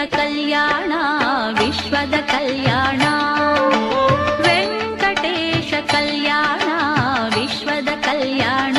ಕಲ್ಯಾಣ ವಿಶ್ವದ ಕಲ್ಯಾಣ ವೆಂಕಟೇಶ ಕಲ್ಯಾಣ ವಿಶ್ವದ ಕಲ್ಯಾಣ.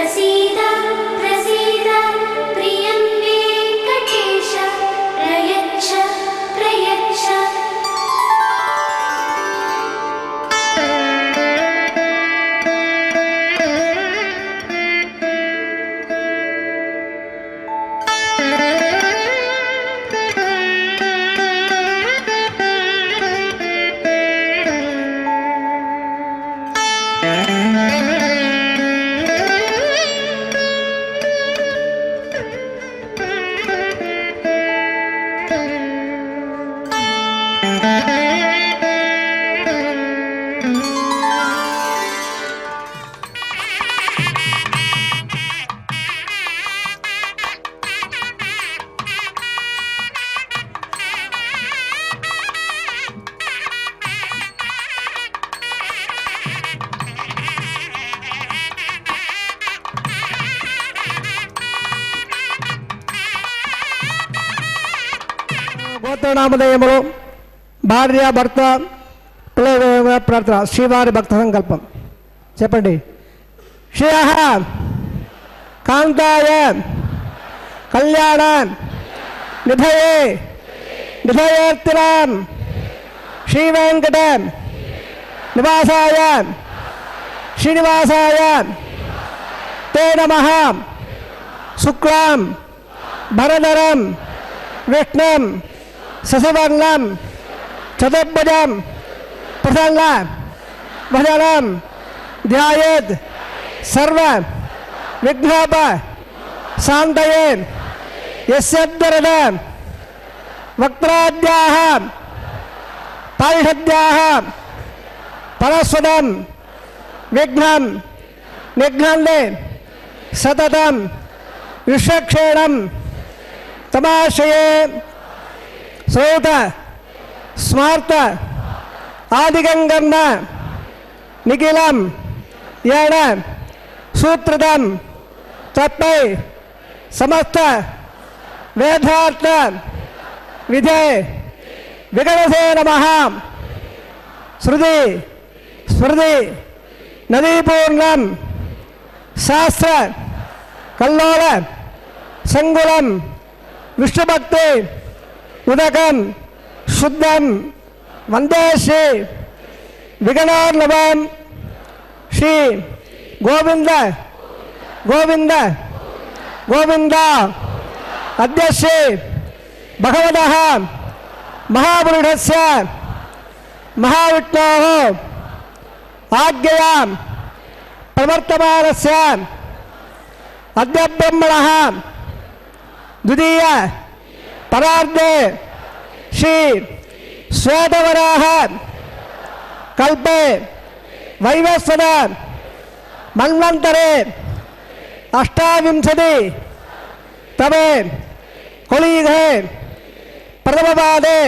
प्रसीद प्रसीद प्रियं वेङ्कटेश प्रयच्छ प्रयच्छ గోత్రనామధేయములు భార్య భర్త పిల్లల ప్రార్థన శ్రీవారి భక్త సంకల్పం చెప్పండి. శ్రియ కాంతాయ కళ్యాణ నిధయే నిధయేర్తిరాం శ్రీవేంకట నివాసాయ శ్రీనివాసాయ తే నమః. శుక్లాం భరధరం విష్ణుం శశివర్ణం చతుర్భుజం ప్రసన్న వదనం ధ్యాయేత్ సర్వ విఘ్నోప శాంతయే. యస్యద్వరద వక్త్రాద్యాః పారిషద్యాః పరస్వదం విఘ్నం నిఘ్నందే సతతం విశ్వక్షేణం తమాశ్రయే. శ్రోత స్మార్త ఆదిగంగన్న నిఖిలం ఏణ సూత్రతం తప్పై సమస్త వేదార్థ విధే విగణసే నమః. శృతి స్మృతి నదీపూర్ణం శాస్త్ర కల్లోల సంగుళం విష్ణుభక్తి ఉదకం శుద్ధం వందే శ్రీ విగణార్ణవం. శ్రీ గోవింద గోవింద గోవింద. అద్య శ్రీ భగవతః మహాపురుషస్య మహావిష్ణోః ఆజ్ఞయా ప్రవర్తమానస్య అద్య బ్రహ్మణః ద్వితీయ పరార్ధే శ్రీ శ్వేతవరాహ కల్పే వైవస్వత మన్వంతరే అష్టావింశతి తమే కొలీఘే ప్రథమపాదే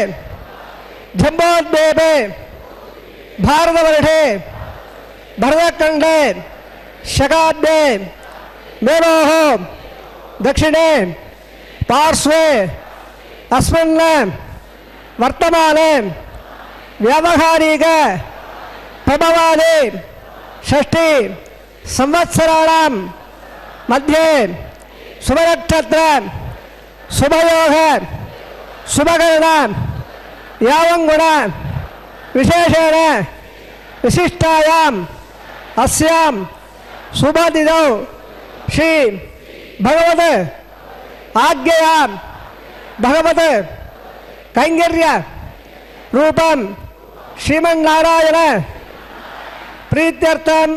జంబోద్వీపే భారతవర్షే భరతఖండే శకాబ్దే మేరోః దక్షిణే పార్శ్వే అస్మిన్ వర్తమానే వ్యావహారిక ప్రభవాది షష్ఠి సంవత్సరాణం మధ్యే శుభనక్షత్ర శుభయోగ శుభకరణ యావంగుణ విశేషేణ విశిష్టాయాం అస్యాం శుభతిథౌ శ్రీ భగవత్ ఆజ్ఞయా భగవత్ కైంకర్య రూపం శ్రీమన్నారాయణ ప్రీత్యర్థం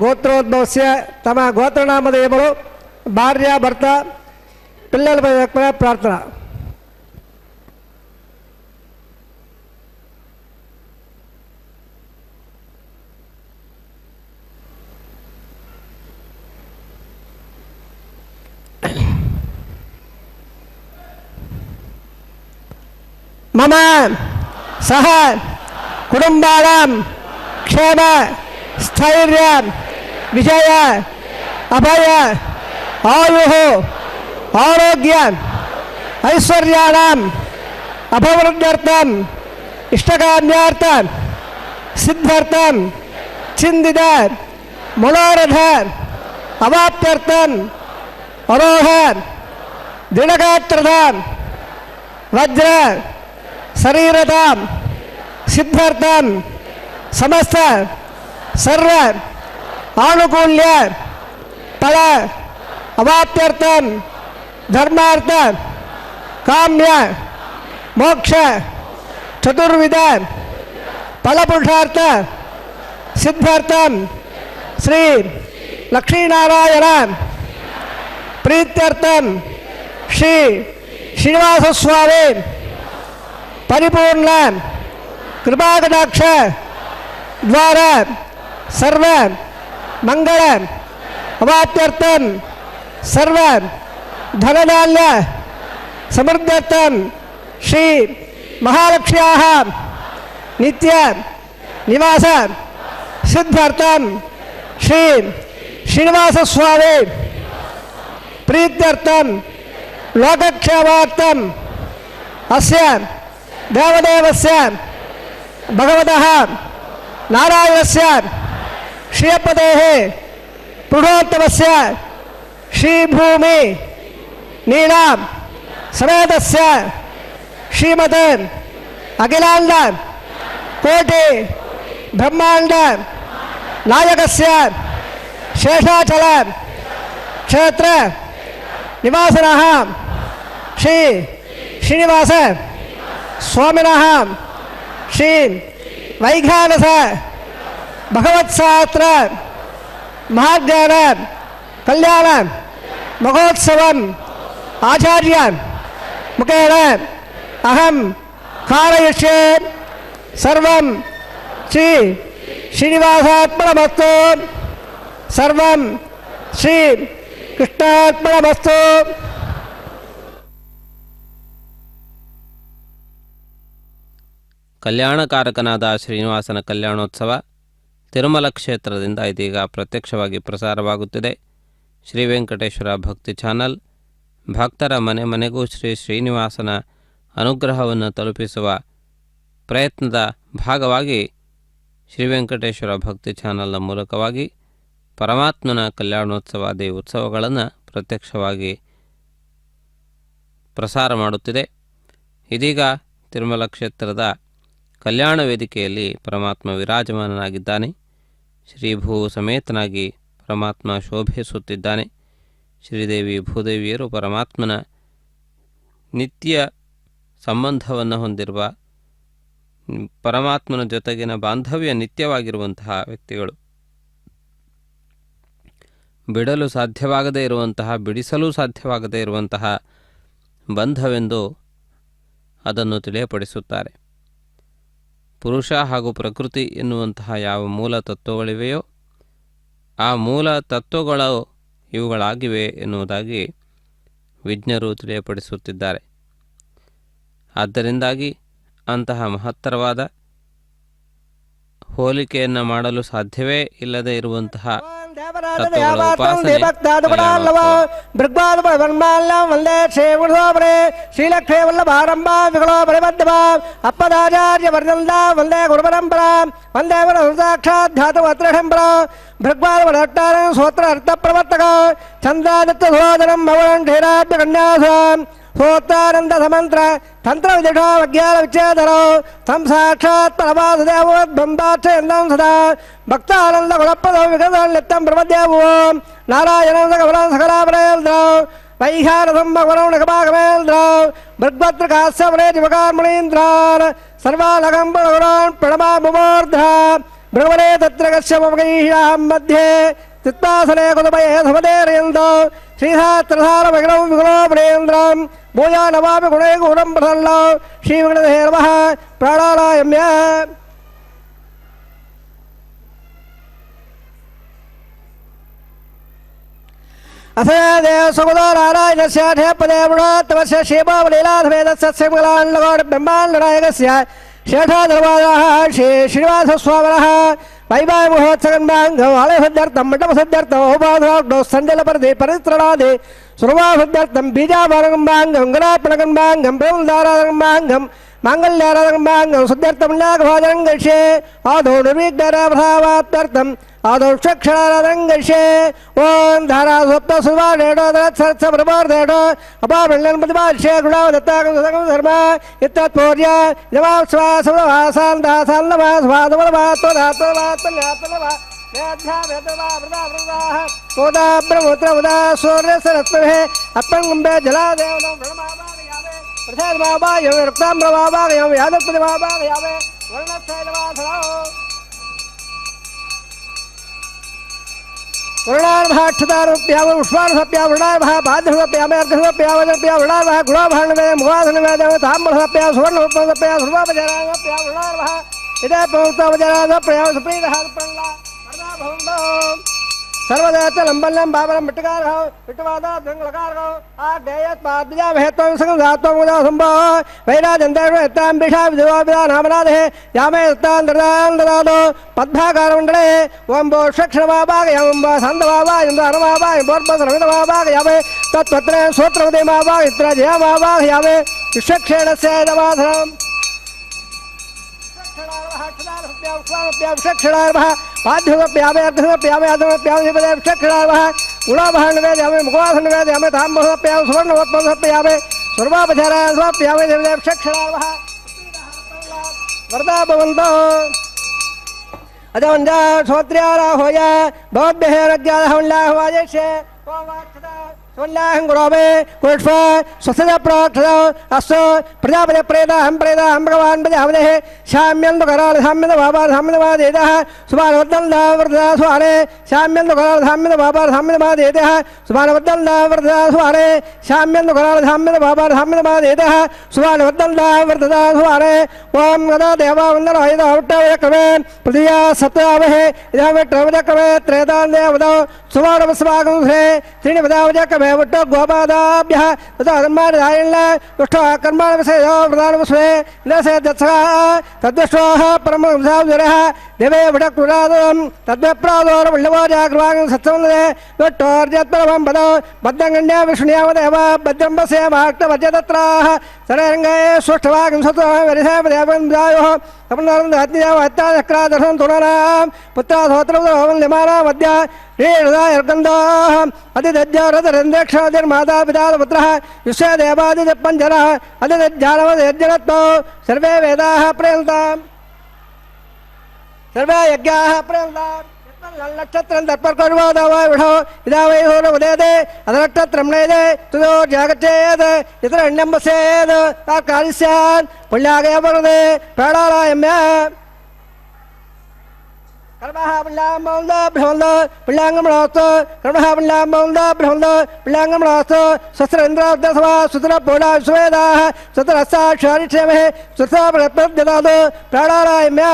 గోత్రోద్భవస్య తమ గోత్రనామధేయములు భార్య భర్త పిల్లలపై ప్రార్థన. మమ సహ కుటుంబానాం క్షేమ స్థైర్య విజయ అభయ ఆయు ఆరోగ్య ఐశ్వర్యాణం అభివృద్ధ్యర్థం ఇష్టకామ్యార్థం సిద్ధ్యర్థం చిందిత మనోరథ ಅವಾಪ್ತ್ಯರ್ಥಂ ಅರೋಹ ದೃಢಗಾತ್ರತಾಂ ವಜ್ರ ಶರೀರತಾಂ ಸಿದ್ಧಾರ್ಥಂ ಸಮಸ್ತ ಸರ್ವ ಆನುಕೂಲ್ಯ ಫಲ ಅವಾಪ್ತ್ಯರ್ಥಂ ಧರ್ಮಾರ್ಥ ಕಾಮ್ಯ ಮೋಕ್ಷ ಚತುರ್ವಿಧ ಫಲಪುರುಷಾರ್ಥ ಸಿದ್ಧಾರ್ಥಂ ಶ್ರೀ ಲಕ್ಷ್ಮೀನಾರಾಯಣ ಪ್ರೀತ್ಯರ್ಥಂ ಶ್ರೀ ಶ್ರೀನಿವಾಸ ಸ್ವಾಮಿ ಪರಿಪೂರ್ಣ ಕೃಪಾಕಟಾಕ್ಷ ದ್ವಾರ ಸರ್ವ ಮಂಗಳ ಅವಾಪ್ತ್ಯರ್ಥಂ ಸರ್ವ ಧನಧಾನ್ಯ ಸಮೃದ್ಧರ್ಥಂ ಶ್ರೀ ಮಹಾಲಕ್ಷ್ಮ್ಯಾಃ ನಿತ್ಯ ನಿವಾಸ ಸಿದ್ಧಾರ್ಥಂ ಶ್ರೀ ಶ್ರೀನಿವಾಸ ಸ್ವಾಮಿ ಪ್ರೀತ್ಯರ್ಥಂ ಲೋಕಕ್ಷೇಮಾರ್ಥಂ ಅಸ್ಯ ದೇವದೇವಸ್ಯ ಭಗವತಃ ನಾರಾಯಣಸ್ಯ ಶ್ರೀಯಪದೇಃ ಪುರುಷೋತ್ತಮಸ್ಯ ಶ್ರೀಭೂಮಿ ನೀನಾಂ ಸಮೇತಸ್ಯ ಶ್ರೀಮತ್ ಅಖಿಲಾಂಡ ಕೋಟಿ ಬ್ರಹ್ಮಾಂಡ ನಾಯಕಸ್ಯ ಶೇಷಾಚಲ ಕ್ಷೇತ್ರ ನಿವಾಸನಃ ಶ್ರೀ ಶ್ರೀನಿವಾಸ ಸ್ವಾಮಿನಃ ಶ್ರೀ ವೈಖಾನಸ ಭಗವತ್ಸಾತ್ರ ಮಹಾಜ್ಞಾನ ಕಲ್ಯಾಣ ಮಹೋತ್ಸವಂ ಆಚಾರ್ಯ ಮುಖೇನ ಅಹಂ ಕಾರಯಿಷ್ಯೆ ಸರ್ವಂ ಶ್ರೀ ಶ್ರೀನಿವಾಸಾರ್ಪಣಮಸ್ತು ಸರ್ವಂ ಶ್ರೀ ಕೃಷ್ಣಾರ್ಪಣಮಸ್ತು. ಕಲ್ಯಾಣಕಾರಕನಾದ ಶ್ರೀನಿವಾಸನ ಕಲ್ಯಾಣೋತ್ಸವ ತಿರುಮಲ ಕ್ಷೇತ್ರದಿಂದ ಇದೀಗ ಪ್ರತ್ಯಕ್ಷವಾಗಿ ಪ್ರಸಾರವಾಗುತ್ತಿದೆ. ಶ್ರೀ ವೆಂಕಟೇಶ್ವರ ಭಕ್ತಿ ಚಾನಲ್ ಭಕ್ತರ ಮನೆ ಮನೆಗೂ ಶ್ರೀ ಶ್ರೀನಿವಾಸನ ಅನುಗ್ರಹವನ್ನು ತಲುಪಿಸುವ ಪ್ರಯತ್ನದ ಭಾಗವಾಗಿ ಶ್ರೀ ವೆಂಕಟೇಶ್ವರ ಭಕ್ತಿ ಚಾನಲ್ನ ಮೂಲಕವಾಗಿ ಪರಮಾತ್ಮನ ಕಲ್ಯಾಣೋತ್ಸವಾದಿ ಉತ್ಸವಗಳನ್ನು ಪ್ರತ್ಯಕ್ಷವಾಗಿ ಪ್ರಸಾರ ಮಾಡುತ್ತಿದೆ. ಇದೀಗ ತಿರುಮಲ ಕ್ಷೇತ್ರದ ಕಲ್ಯಾಣ ವೇದಿಕೆಯಲ್ಲಿ ಪರಮಾತ್ಮ ವಿರಾಜಮಾನನಾಗಿದ್ದಾನೆ. ಶ್ರೀಭೂ ಸಮೇತನಾಗಿ ಪರಮಾತ್ಮ ಶೋಭಿಸುತ್ತಿದ್ದಾನೆ. ಶ್ರೀದೇವಿ ಭೂದೇವಿಯರು ಪರಮಾತ್ಮನ ನಿತ್ಯ ಸಂಬಂಧವನ್ನು ಹೊಂದಿರುವ ಪರಮಾತ್ಮನ ಜೊತೆಗಿನ ಬಾಂಧವ್ಯ ನಿತ್ಯವಾಗಿರುವಂತಹ ವ್ಯಕ್ತಿಗಳು. ಬಿಡಲು ಸಾಧ್ಯವಾಗದೇ ಇರುವಂತಹ, ಬಿಡಿಸಲು ಸಾಧ್ಯವಾಗದೇ ಇರುವಂತಹ ಬಂಧವೆಂದು ಅದನ್ನು ತಿಳಿಯಪಡಿಸುತ್ತಾರೆ. ಪುರುಷ ಹಾಗೂ ಪ್ರಕೃತಿ ಎನ್ನುವಂತಹ ಯಾವ ಮೂಲ ತತ್ವಗಳಿವೆಯೋ ಆ ಮೂಲ ತತ್ವಗಳು ಇವುಗಳಾಗಿವೆ ಎನ್ನುವುದಾಗಿ ವಿಜ್ಞರು ತಿಳಿಯಪಡಿಸುತ್ತಿದ್ದಾರೆ. ಆದ್ದರಿಂದಾಗಿ ಅಂತಹ ಮಹತ್ತರವಾದ ಹೋಲಿಕೆಯನ್ನು ಮಾಡಲು ಸಾಧ್ಯವೇ ಇಲ್ಲದೆ ಇರುವಂತಹ ಶ್ರೀಲಕ್ಷ್ಮೇ ವಲ್ಲಭಾರಂಭ ವಿಗಳೋ ಪರಿಬದ್ಧ ಅಪ್ಪದಾಚಾರ್ಯ ವರ್ಣಂದ ವಂದೇ ಗುರುಪರಂಪರ ವಂದೇ ಸಾಕ್ಷಾತ್ ಧಾತು ಅತ್ರಶಂಪರ ಭೃಗ್ವಾದ ಸೋತ್ರ ಅರ್ಥ ಪ್ರವರ್ತಕ ಚಂದ್ರಾದಿತ್ಯ ಸೋದರಂ ಭವನ್ ಢೇರಾಭ್ಯ ಕನ್ಯಾಸ ಸೋತ್ತಾನಂದ ಸಮಂತ್ರ ತಂತ್ರ ವಿದಿಷೋ ವಿಜ್ಞಾನ ವಿಚ್ಛೇದರೋ ತಂ ಸಾಕ್ಷಾತ್ ಪರಮಾಸುದೇವೋದ್ಬಂಧಾಕ್ಷಯಂದಂ ಸದಾ ಭಕ್ತಾನಂದ ಗುಣಪ್ರದೋ ವಿಗತಂ ಪ್ರಪದ್ಯಾವೋ ನಾರಾಯಣಂದ ಕಮಲಂ ಸಕಲಾಪರೇಂದ್ರ ವೈಹಾರಸಂ ಭಗವನಂ ನಗಭಾಗಮೇಂದ್ರ ಭೃಗ್ಭದ್ರಕಾಸ್ಯವನೇ ದಿವಕಾರ್ಮಣೀಂದ್ರಾನ್ ಸರ್ವಾಲಗಂ ಪುರಗುಣಾನ್ ಪ್ರಣಮಾಮುಮೂರ್ಧ ಭೃಗವನೇ ತತ್ರ ಕಶ್ಯಪಮಗೈಹ್ಯಾಂ ಮಧ್ಯೆ ಚಿತ್ತಾಸನೆ ಕುದುಮಯೇ ಸಮದೇರೇಂದ್ರ ಶ್ರೀಸಾತ್ರಸಾರ ವಿಗ್ರಹಂ ವಿಗುಣೋಪರೇಂದ್ರಂ ಭೂಯಾ ನಮಾಮಿ ಗುಣೈ ಗುಣಂ ಪ್ರಸನ್ನ ಶ್ರೀ ವೆಂಕಟೇಶ ನಮಃ ಪ್ರಾಣಾಯಾಮ್ಯ. ಅಸದೇವ ಸುಗದೋ ನಾರಾಯಣಸ್ಯ ಠೇಪದೇ ಗುಣೋತ್ತಮಸ್ಯ ಶ್ರೀಮಾವಲೀಲಾಧವೇದಸ್ಯ ಶ್ರೀಮಂಗಲಾಂಡಗೋಡ ಬ್ರಹ್ಮಾಂಡನಾಯಕಸ್ಯ ಶೇಷಾಧರ್ವಾದಃ ಶ್ರೀ ಶ್ರೀನಿವಾಸಸ್ವಾಮಿನಃ ವೈಭಾವ ಮಹೋತ್ಸವನ್ಮಾಂಗಂ ಆಲಯಸಿದ್ಧಾರ್ಥಂ ಮಂಟಪಸಿದ್ಧಾರ್ಥಂ ಉಪಾಧನೋ ಸಂಜಲಪರದೆ ಪರಿತ್ರणादि ಸುರವಾಸಿದ್ಧಾರ್ಥಂ ಬೀಜಾಭರಣಗಂಬಾಂಗಂ ಗಣಾರ್ಪಣಗಂಬಾಂಗಂ ಪ್ರೇಮದಾರಾಧನಗಂಬಾಂಗಂ ಮಾಂಗಲ್ಯಾರಾಧನಗಂಬಾಂಗಂ ಸಿದ್ಧಾರ್ಥಂ ನಾಗಭಾಜನಂ ಗಚ್ಚೆ ಆದೋ ನಿರ್ವಿಘ್ನರಾಭಾವಾತ್ಯರ್ಥಂ आदौक्षक्षणारङ्गर्षे ॐ धारा स्वप्न सुवाडेडो दरत्सर्त्स प्रबोर्देडो अपावृण्यन् प्रतिपार्षे गुणावदत्ताकं धर्म इत्तत्पूर्य जवां स्वासवभासान्दासान्नवा स्वादवलभा त्वधात्वलभा त्वन्यात्वलभा वेद्धा वेदवा वृदा वृदाः कोदा ब्रह्मोत्रवदा सूर्यसरस्वहे अपङ्गुम्बे जलादेवनं ब्रह्मावागयावे प्रसादमावागयावे रक्ताम्रमावागयावे यादत्पतिमावागयावे वर्णच्छैलवासनो वर्णार्भाक्षतारूप्याव उष्मार्भप्या वर्णार्भः पाद्यभप्यामे अर्घभप्या वजप्या वर्णार्भः गुणाभाण्डवे मुखासनवेदव ताम्रभप्या सुवर्णभप्या सुर्वापजराभप्या वर्णार्भः इदे पौर्तवजराभप्या सुप्रीतः प्रह्ला वर्णा भवन्तो सर्वदेवच लंबल्यं बाबरं मिट्टकारः मिट्टवादा दंगलकारः आडेयत पाद्या भेत्तं संगम धात्वं मुदा संभव वैराजन्तेषु यत्तां बिषा विधवाविदा नामनादे यामे यत्तां दर्दां ददातो पद्भाकारमण्डले ओं बोषक्षणमावागयं वा सन्दवावागयं धर्मावागयं बोर्पसरमिदमावागयामे तत्पत्रे श्रोत्रवदेमावागयं इत्र जयमावागयामे विषक्षेणस्य दवाधरम् क्षणार्भः पाद्यभप्यामे अर्घभप्यामे अधमप्यामे क्षणार्भः गुणाभाण्डवेद्यामे मुखवासनवेद्यामे ताम्रभप्यामे सुवर्णभप्यामे सुर्वापचाराभप्यामे क्षणार्भः वरदा भवन्तो अजवञ्जा श्रोत्र्याराहोय भवद्भ्यः रज्ञादहवल्लाहवाजेष्ये सोल्लाहं गुरोवे पुष्प स्वस्ति प्रार्थना अस्तु प्रजापति प्रेदाहं भगवान् प्रजापतिः शाम्यन्तु कराल साम्यन्तु बाबा साम्यन्तु महादेदः सुभानवद्दल्ला वरदा सुहारे शाम्यन्तु कराल साम्यन्तु बाबा साम्यन्तु महादेदः सुभानवद्दल्ला वरदा सुहारे शाम्यन्तु कराल साम्यन्तु बाबा साम्यन्तु महादेदः सुभानवद्दल्ला वरदा सुहारे ओम गदा देवा वन्दन आयुध औट्टवक्रमे पृथिव्या सप्तावहे इदमट्टवक्रमे त्रेदान देवदो सुभानवस्वागं ह्रे त्रीणि पदावजक्रमे वट्टो गोपादाभ्यः तथा कर्माणि दुष्टः कर्माणि विषयो प्रधानवस्वे नसे दत्सः तद्दुष्टः परमवंशावजरः देवे भटक्रुरादं तद्विप्रादोरवल्लवो जागृवागं सत्सवन्दे वट्टोर्जत्परमं पदो बद्धङ्गण्या विष्णुयावदेव भद्रं वसे माक्तवज्जतत्राः सरङ्गाय सुष्ठवागं सतो वरिसापदेवन्दायोः अपनरन्दहत्यावहत्याचक्रादर्शनं तुणानां पुत्राधोत्रवन्दमाना मध्या श्रीहृदयर्गन्धाः अतिदज्जारदरन्देक्षादिर्मातापितापुत्रः विश्वदेवादिपञ्जरः अतिदज्जानवदयज्जनत्वौ सर्वे वेदाः प्रयन्ताम् सर्वे यज्ञाः प्रयन्ताम् नक्षत्रं तत्पर्कर्वादवाविढो इदा वै होरवदेदे अधनक्षत्रं नयदे तुदो जागच्छेत् यत्र अण्यं वसेत् तत्कार्यं स्यात् पुण्यागय वरदे प्राणायाम्य कर्मः पुण्यामौन्द ब्रह्मन्द पुण्याङ्गमणास्त कर्मः पुण्यामौन्द ब्रह्मन्द पुण्याङ्गमणास्त शस्त्रेन्द्राब्दसभा सुतरपोडा सुवेदाः सुतरस्साक्षारिक्षेमः सुतप्रत्यददातु प्राणायाम्य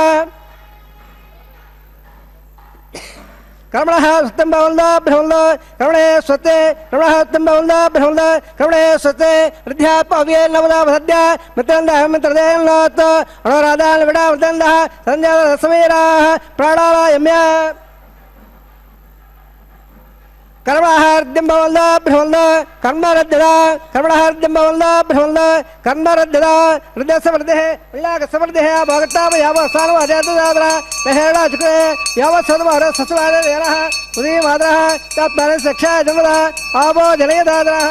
कर्मणः सत्यं भवन्द ब्रह्मन्द कर्मणे स्वस्ते कर्मणः सत्यं भवन्द ब्रह्मन्द कर्मणे स्वस्ते वृद्ध्यापव्ये नवदा वसद्या मित्रन्दः मित्रदेवनात् अणोराधान् विडा वृदन्दः सञ्जातसमीराः प्राणायाम्य कर्मणार्द्यं भवन्द ब्रह्मन्द कर्मरद्यदा कर्मणार्द्यं भवन्द ब्रह्मन्द कर्मरद्यदा हृदयस्य वृद्धिः विलाकस्य वृद्धिः भोगताप यावसानवाजातदाद्रा महेड़ा चुके यावत्सद्वार सस्वारेरः उदयमाद्रः तत्परं शिक्षा जन्मदा आवो जनयदाद्रः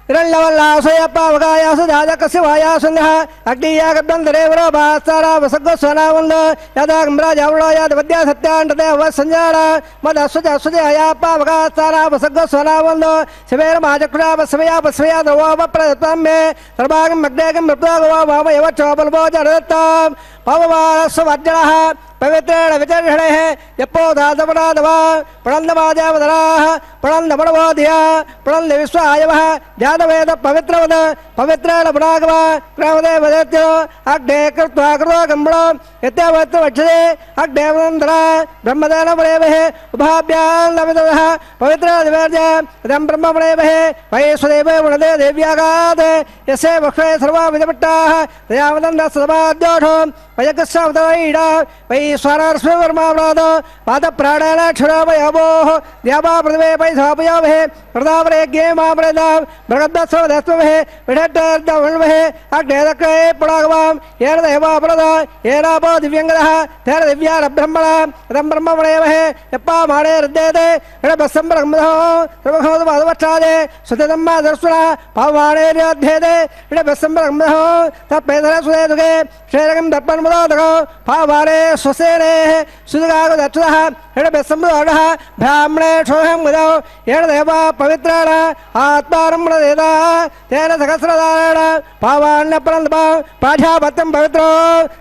हिरण्यवल्लासयप्पावगायासु जातकस्य वायासुन्यः अग्नियागब्दन्तरेवरो भास्तारा वसगोस्वनावन्द यदा गम्राजावणो यादवद्या सत्याण्डते अवसञ्जारा मदस्वजस्वजे अयाप्पावगास्तारा वसगोस्वनावन्द शिवेर महाचक्रा वस्वया वस्वया द्रवोपप्रदत्तं मे सर्वागं मग्नेगं मृत्वागो वामयवच्चोपल्पो जरदत्तां पववासवज्जनः पवित्रेण विचर्षणेः यप्पोधातपणादवा प्रणन्दमादेवदराः प्रणन्दमणवोधिया प्रणन्द विश्वायवः जातवेद पवित्रवद पवित्रेण पुणागव क्रामदेवदेत्यो अग्ने कृत्वा कृतो गम्बणो यत्यवत्र वक्षते अग्नेवन्दरा ब्रह्मदेन प्रेमहे उभाभ्यां नमितः पवित्रदिवर्ज इदं ब्रह्मप्रेमहे वैश्वदेवे गुणदे देव्यागात् यस्य वक्षे सर्वा विदपट्टाः दयावदन्दः समाद्योषो वयकस्यावतरैडा वै स्वरस्व वर्मावराद पाद प्राणान क्षरवयोः देवा पृथ्वे पैधापयोभे प्रदावरे गेमावृद मृगद्वस्वदस्वभे विषट्टर्दवन्वहे अग्नेदक्रे पुणागवां येन देवावृद येनापो दिव्यङ्गदः तेन दिव्यारब्रह्मण रं ब्रह्मवणेमहे यप्पा माणे हृद्यते इडबस्सम्ब्रह्मणो सर्वभौतपादवक्षादे सुतदम्मा दर्शना पावमाणे न्याध्येते इडबस्सम्ब्रह्मणो तत्पेदरसुदेदुगे श्रेरगं दर्पणमुदोदको पावमाणे स्वसेने सुदगागो दक्षुदः इडबस्सम्ब्रह्मणः ब्राह्मणे क्षोहं गुदौ येन देवा पवित्रेण आत्मारम्भणदेता तेन सहस्रदारेण पावान्यपरन्दपा पाठापत्यं पवित्रो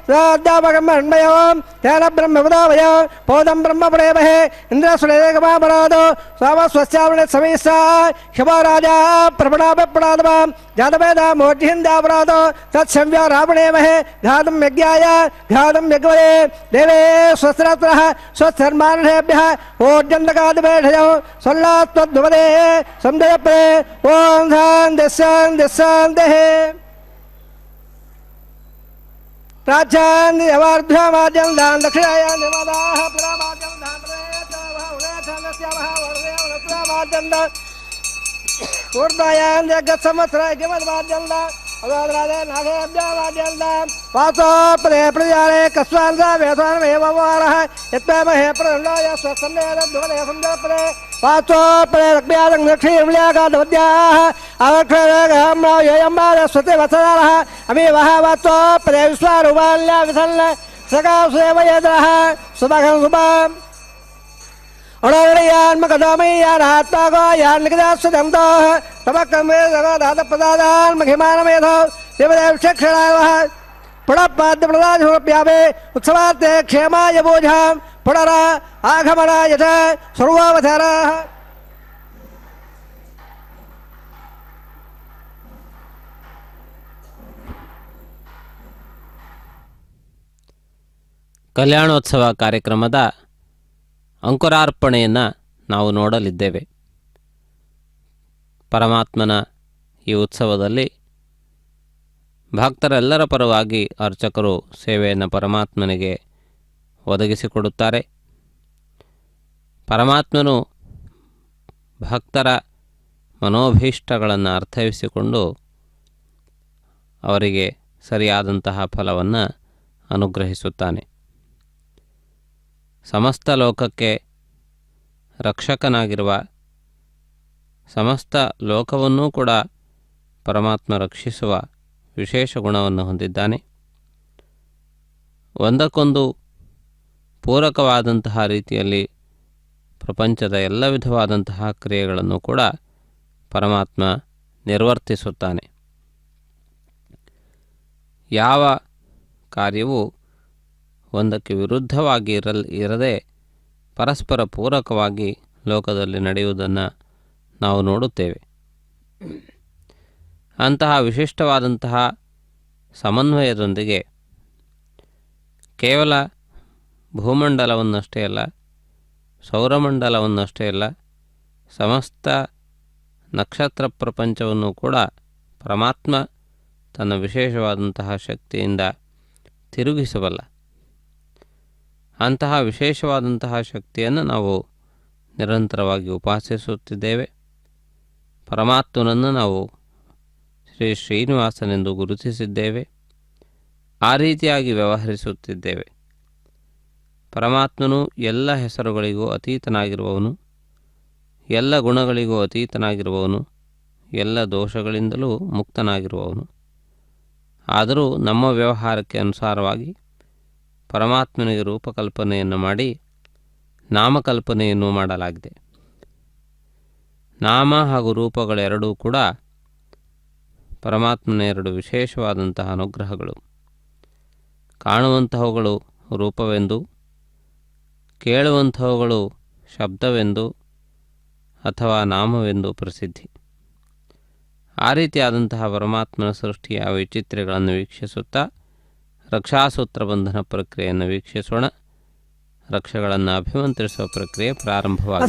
साध्यापकं अन्मयो तेन ब्रह्मवदावय पोदं ब्रह्मपणेमहे इन्द्रसुरेकमापरादो स्वामस्वस्यावणे समीसा क्षमाराजा प्रपणापणादमां जातवेदा मोर्जिहिन्दापरादो तत्संव्या रावणेमहे घातं यज्ञाय घातं यज्ञवये देवे स्वस्त्रः स्वधर्मानुषेभ्यः ओर्जन्तकादिपेषयो सल्लात्वद्भुवदे संदयप्रे ॐ शान्तिः प्राच्यान् यवार्ध्वमाद्यं दान् दक्षिणायां देवदाः पुरामाद्यं दान् प्रदेशमाद्यं दान् ऊर्ध्वायां जगत्संवत्सराय जगद्माद्यं दान् अवादरादे नागेभ्यमाद्यं दान् वासोपदे प्रजाले कस्वान् सा वेदानमेववारः यत्त्वमहे प्रदण्डाय स्वसन्देहद्भुवदे संजपदे वासोपदे रक्म्यादं दक्षिणविल्याकादवद्याः अवक्षरगहम्रायम्बादस्वते वत्सदारः अमीवः वासोपदे विश्वारूपाल्या विसन्न सकासेवयेदरः सुभगं सुभाम् अणोरयान्मकदामय्यानात्मागोयान्निकदास्वदन्तोः तमकमे जगदादप्रदादान् महिमानमेधो देवदेवक्षरावः पुणपाद्यप्रदाधिप्यावे उत्सवार्थे क्षेमाय बोझां पुनर आगमनाय च सर्वावताराः ಕಲ್ಯಾಣೋತ್ಸವ ಕಾರ್ಯಕ್ರಮದ ಅಂಕುರಾರ್ಪಣೆಯನ್ನು ನಾವು ನೋಡಲಿದ್ದೇವೆ. ಪರಮಾತ್ಮನ ಈ ಉತ್ಸವದಲ್ಲಿ ಭಕ್ತರೆಲ್ಲರ ಪರವಾಗಿ ಅರ್ಚಕರು ಸೇವೆಯನ್ನು ಪರಮಾತ್ಮನಿಗೆ ಒದಗಿಸಿಕೊಡುತ್ತಾರೆ. ಪರಮಾತ್ಮನು ಭಕ್ತರ ಮನೋಭೀಷ್ಟಗಳನ್ನು ಅರ್ಥೈಸಿಕೊಂಡು ಅವರಿಗೆ ಸರಿಯಾದಂತಹ ಫಲವನ್ನು ಅನುಗ್ರಹಿಸುತ್ತಾನೆ. ಸಮಸ್ತ ಲೋಕಕ್ಕೆ ರಕ್ಷಕನಾಗಿರುವ, ಸಮಸ್ತ ಲೋಕವನ್ನೂ ಕೂಡ ಪರಮಾತ್ಮ ರಕ್ಷಿಸುವ ವಿಶೇಷ ಗುಣವನ್ನು ಹೊಂದಿದ್ದಾನೆ. ಒಂದಕ್ಕೊಂದು ಪೂರಕವಾದಂತಹ ರೀತಿಯಲ್ಲಿ ಪ್ರಪಂಚದ ಎಲ್ಲ ವಿಧವಾದಂತಹ ಕ್ರಿಯೆಗಳನ್ನು ಕೂಡ ಪರಮಾತ್ಮ ನಿರ್ವರ್ತಿಸುತ್ತಾನೆ. ಯಾವ ಕಾರ್ಯವೂ ಒಂದಕ್ಕೆ ವಿರುದ್ಧವಾಗಿ ಇರದೆ ಪರಸ್ಪರ ಪೂರಕವಾಗಿ ಲೋಕದಲ್ಲಿ ನಡೆಯುವುದನ್ನು ನಾವು ನೋಡುತ್ತೇವೆ. ಅಂತಹ ವಿಶಿಷ್ಟವಾದಂತಹ ಸಮನ್ವಯದೊಂದಿಗೆ ಕೇವಲ ಭೂಮಂಡಲವನ್ನಷ್ಟೇ ಅಲ್ಲ, ಸೌರಮಂಡಲವನ್ನಷ್ಟೇ ಅಲ್ಲ, ಸಮಸ್ತ ನಕ್ಷತ್ರ ಪ್ರಪಂಚವನ್ನು ಕೂಡ ಪರಮಾತ್ಮ ತನ್ನ ವಿಶೇಷವಾದಂತಹ ಶಕ್ತಿಯಿಂದ ತಿರುಗಿಸಬಲ್ಲ. ಅಂತಹ ವಿಶೇಷವಾದಂತಹ ಶಕ್ತಿಯನ್ನು ನಾವು ನಿರಂತರವಾಗಿ ಉಪಾಸಿಸುತ್ತಿದ್ದೇವೆ. ಪರಮಾತ್ಮನನ್ನು ನಾವು ಶ್ರೀ ಶ್ರೀನಿವಾಸನೆಂದು ಗುರುತಿಸಿದ್ದೇವೆ. ಆ ರೀತಿಯಾಗಿ ವ್ಯವಹರಿಸುತ್ತಿದ್ದೇವೆ. ಪರಮಾತ್ಮನು ಎಲ್ಲ ಹೆಸರುಗಳಿಗೂ ಅತೀತನಾಗಿರುವವನು, ಎಲ್ಲ ಗುಣಗಳಿಗೂ ಅತೀತನಾಗಿರುವವನು, ಎಲ್ಲ ದೋಷಗಳಿಂದಲೂ ಮುಕ್ತನಾಗಿರುವವನು. ಆದರೂ ನಮ್ಮ ವ್ಯವಹಾರಕ್ಕೆ ಅನುಸಾರವಾಗಿ ಪರಮಾತ್ಮನಿಗೆ ರೂಪಕಲ್ಪನೆಯನ್ನು ಮಾಡಿ ನಾಮಕಲ್ಪನೆಯನ್ನು ಮಾಡಲಾಗಿದೆ. ನಾಮ ಹಾಗೂ ರೂಪಗಳೆರಡೂ ಕೂಡ ಪರಮಾತ್ಮನ ಎರಡು ವಿಶೇಷವಾದಂತಹ ಅನುಗ್ರಹಗಳು. ಕಾಣುವಂತಹವುಗಳು ರೂಪವೆಂದು, ಕೇಳುವಂತಹವುಗಳು ಶಬ್ದವೆಂದು ಅಥವಾ ನಾಮವೆಂದು ಪ್ರಸಿದ್ಧಿ. ಆ ರೀತಿಯಾದಂತಹ ಪರಮಾತ್ಮನ ಸೃಷ್ಟಿಯ ವೈಚಿತ್ರ್ಯಗಳನ್ನು ವೀಕ್ಷಿಸುತ್ತಾ ರಕ್ಷಾಸೂತ್ರ ಬಂಧನ ಪ್ರಕ್ರಿಯೆಯನ್ನು ವೀಕ್ಷಿಸೋಣ. ರಕ್ಷೆಗಳನ್ನು ಅಭಿಮಂತ್ರಿಸುವ ಪ್ರಕ್ರಿಯೆ ಪ್ರಾರಂಭವಾಗಿದೆ.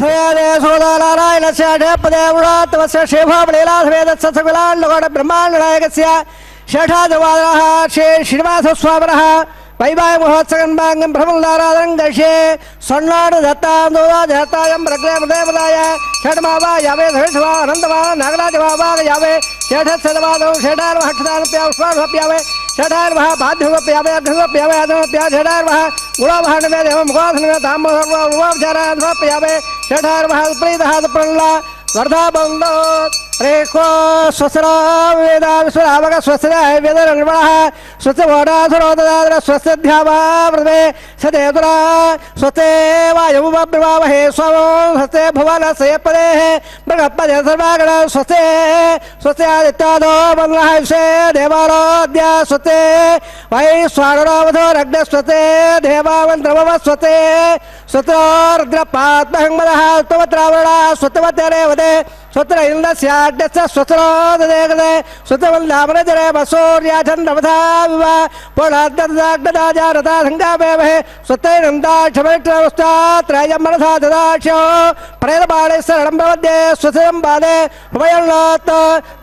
ಶ್ರೀನಿವಾಸ ಸ್ವಾಮನಃ ವೈವಾಹ ಮಹೋತ್ಸವನ್ಭಾಂಗಂ ಬ್ರಹ್ಮದಾರಾಧನಂ ದರ್ಶೆ ಸೊನ್ನಾಡು ದತ್ತಾಂದೋದಾ ದತ್ತಾಯಂ ಪ್ರಗ್ರಹ ದೇವದಾಯ ಷಡ್ಮಾವಾ ಯಾವೇ ಧರಿಷ್ವಾ ಅನಂತವಾ ನಾಗರಾಜ ಭಾವಾಗ ಯಾವೇ ಷೇಠತ್ಸದವಾದವು ಷೇಢಾರ್ವಹಕ್ಷದಾನಪ್ಯಾವೇ ಷೇಢಾರ್ವಹ ಬಾಧ್ಯಮಪ್ಯಾವೇ ಅರ್ಘಮಪ್ಯಾವೇ ಅದಮಪ್ಯಾ ಷೇಢಾರ್ವಹ ಗುಣವಹಣವೇ ದೇವ ಮುಖಾಸನವೇ ತಾಮ್ರಪ್ಯಾವೇ ಷೇಢಾರ್ವಹ ಪ್ರೀತಃ ಪ್ರಲ್ಲ ವರ್ಧಾ ಬಂಧೋ ರೇಖೋ ಸ್ವಸ್ರ ವೇದ ವಿಶ್ವರಾಮಕ ಸ್ವಸ್ರ ವೇದ ನಿರ್ಮಳ ಸ್ವಸ್ಥ ವೋಢಾಸುರೋದಾದ್ರ ಸ್ವಸ್ಥ ಧ್ಯಾವಾಮೃತೆ ಸದೇತುರ ಸ್ವಸ್ತೆ ವಾಯುಬ್ರವಾಮಹೇ ಸ್ವೋ ಸ್ವಸ್ತೆ ಭುವನ ಸೇಪದೇ ಬೃಹತ್ಪದೇ ಸರ್ವಾಗಣ ಸ್ವಸ್ತೆ ಸ್ವಸ್ತೆ ಆದಿತ್ಯಾದೋ ಮಂಗಲಃ ವಿಶ್ವೇ ದೇವಾರೋದ್ಯ ಸ್ವಸ್ತೆ ವೈಶ್ವಾನರೋವಧೋ ರಗ್ನ ಸ್ವಸ್ತೆ ದೇವಾವಂದ್ರಮವ ಸ್ವಸ್ತೆ ಸ್ವತ್ರೋರ್ದ್ರಪಾತ್ಮಹಂಗಮದಃ ಸ್ತವತ್ರಾವರಣ ಸ್ವತ್ತವತ್ತೇರೇವದೆ ಸ್ವತ್ರ ಇಂದ್ರಸ್ಯಾಡ್ಯಸ್ಯ ಸ್ವತ್ರೋದದೇಗದೆ ಸ್ವತ್ತವಲ್ಲಾಮರಜರೆ ಬಸೂರ್ಯಾಚಂದ್ರವಧಾ ವಿವ ಪೋಳಾರ್ಧದಾಗ್ನದಾಜಾರತಾ ಸಂಗಾಮೇವಹೆ ಸ್ವತ್ತೈನಂದಾಕ್ಷಮೈತ್ರವಸ್ತಾತ್ರಯಂ ಮನಸಾ ದದಾಕ್ಷ್ಯೋ ಪ್ರೇತಬಾಳೆ ಸರಣಂಬವದ್ಯೆ ಸ್ವಸಂಬಾಲೆ ಉಭಯಳ್ಳೋತ್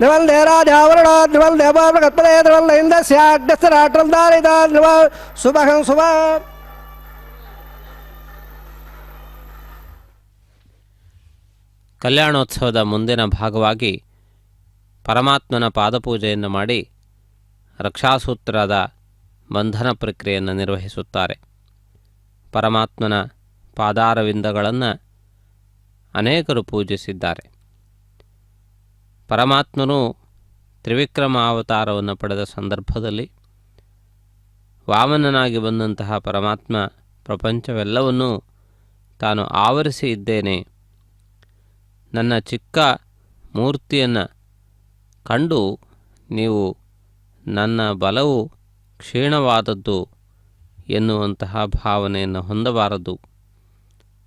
ನಿವಲ್ದೇ ರಾಜಾವರಣ ನಿವಲ್ ದೇವಕತ್ಪದೇ ನಿವಲ್ ಇಂದ್ರಸ್ಯಾಡ್ಯಸ್ಯ ರಾಟ್ರಂ ಧಾರಿತ ನಿವ ಸುಭಹಂ ಸುಭ. ಕಲ್ಯಾಣೋತ್ಸವದ ಮುಂದಿನ ಭಾಗವಾಗಿ ಪರಮಾತ್ಮನ ಪಾದಪೂಜೆಯನ್ನು ಮಾಡಿ ರಕ್ಷಾಸೂತ್ರದ ಬಂಧನ ಪ್ರಕ್ರಿಯೆಯನ್ನು ನಿರ್ವಹಿಸುತ್ತಾರೆ. ಪರಮಾತ್ಮನ ಪಾದಾರವಿಂದಗಳನ್ನು ಅನೇಕರು ಪೂಜಿಸಿದ್ದಾರೆ. ಪರಮಾತ್ಮನು ತ್ರಿವಿಕ್ರಮ ಅವತಾರವನ್ನು ಪಡೆದ ಸಂದರ್ಭದಲ್ಲಿ ವಾಮನನಾಗಿ ಬಂದಂತಹ ಪರಮಾತ್ಮ ಪ್ರಪಂಚವೆಲ್ಲವನ್ನೂ ತಾನು ಆವರಿಸಿ ಇದ್ದೇನೆ, ನನ್ನ ಚಿಕ್ಕ ಮೂರ್ತಿಯನ್ನು ಕಂಡು ನೀವು ನನ್ನ ಬಲವು ಕ್ಷೀಣವಾದದ್ದು ಎನ್ನುವಂತಹ ಭಾವನೆಯನ್ನು ಹೊಂದಬಾರದು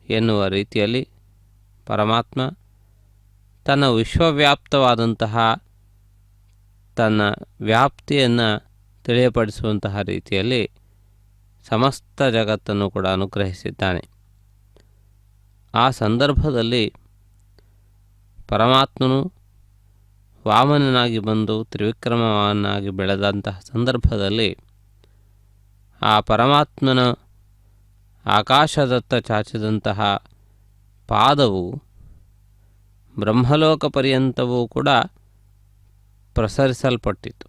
ಎನ್ನುವ ರೀತಿಯಲ್ಲಿ ಪರಮಾತ್ಮ ತನ್ನ ವಿಶ್ವವ್ಯಾಪ್ತವಾದಂತಹ ತನ್ನ ವ್ಯಾಪ್ತಿಯನ್ನು ತಿಳಿಯಪಡಿಸುವಂತಹ ರೀತಿಯಲ್ಲಿ ಸಮಸ್ತ ಜಗತ್ತನ್ನು ಕೂಡ ಅನುಗ್ರಹಿಸಿದ್ದಾನೆ. ಆ ಸಂದರ್ಭದಲ್ಲಿ ಪರಮಾತ್ಮನು ವಾಮನನಾಗಿ ಬಂದು ತ್ರಿವಿಕ್ರಮವನ್ನಾಗಿ ಬೆಳೆದಂತಹ ಸಂದರ್ಭದಲ್ಲಿ ಆ ಪರಮಾತ್ಮನ ಆಕಾಶದತ್ತ ಚಾಚಿದಂತಹ ಪಾದವು ಬ್ರಹ್ಮಲೋಕ ಪರ್ಯಂತವೂ ಕೂಡ ಪ್ರಸರಿಸಲ್ಪಟ್ಟಿತು,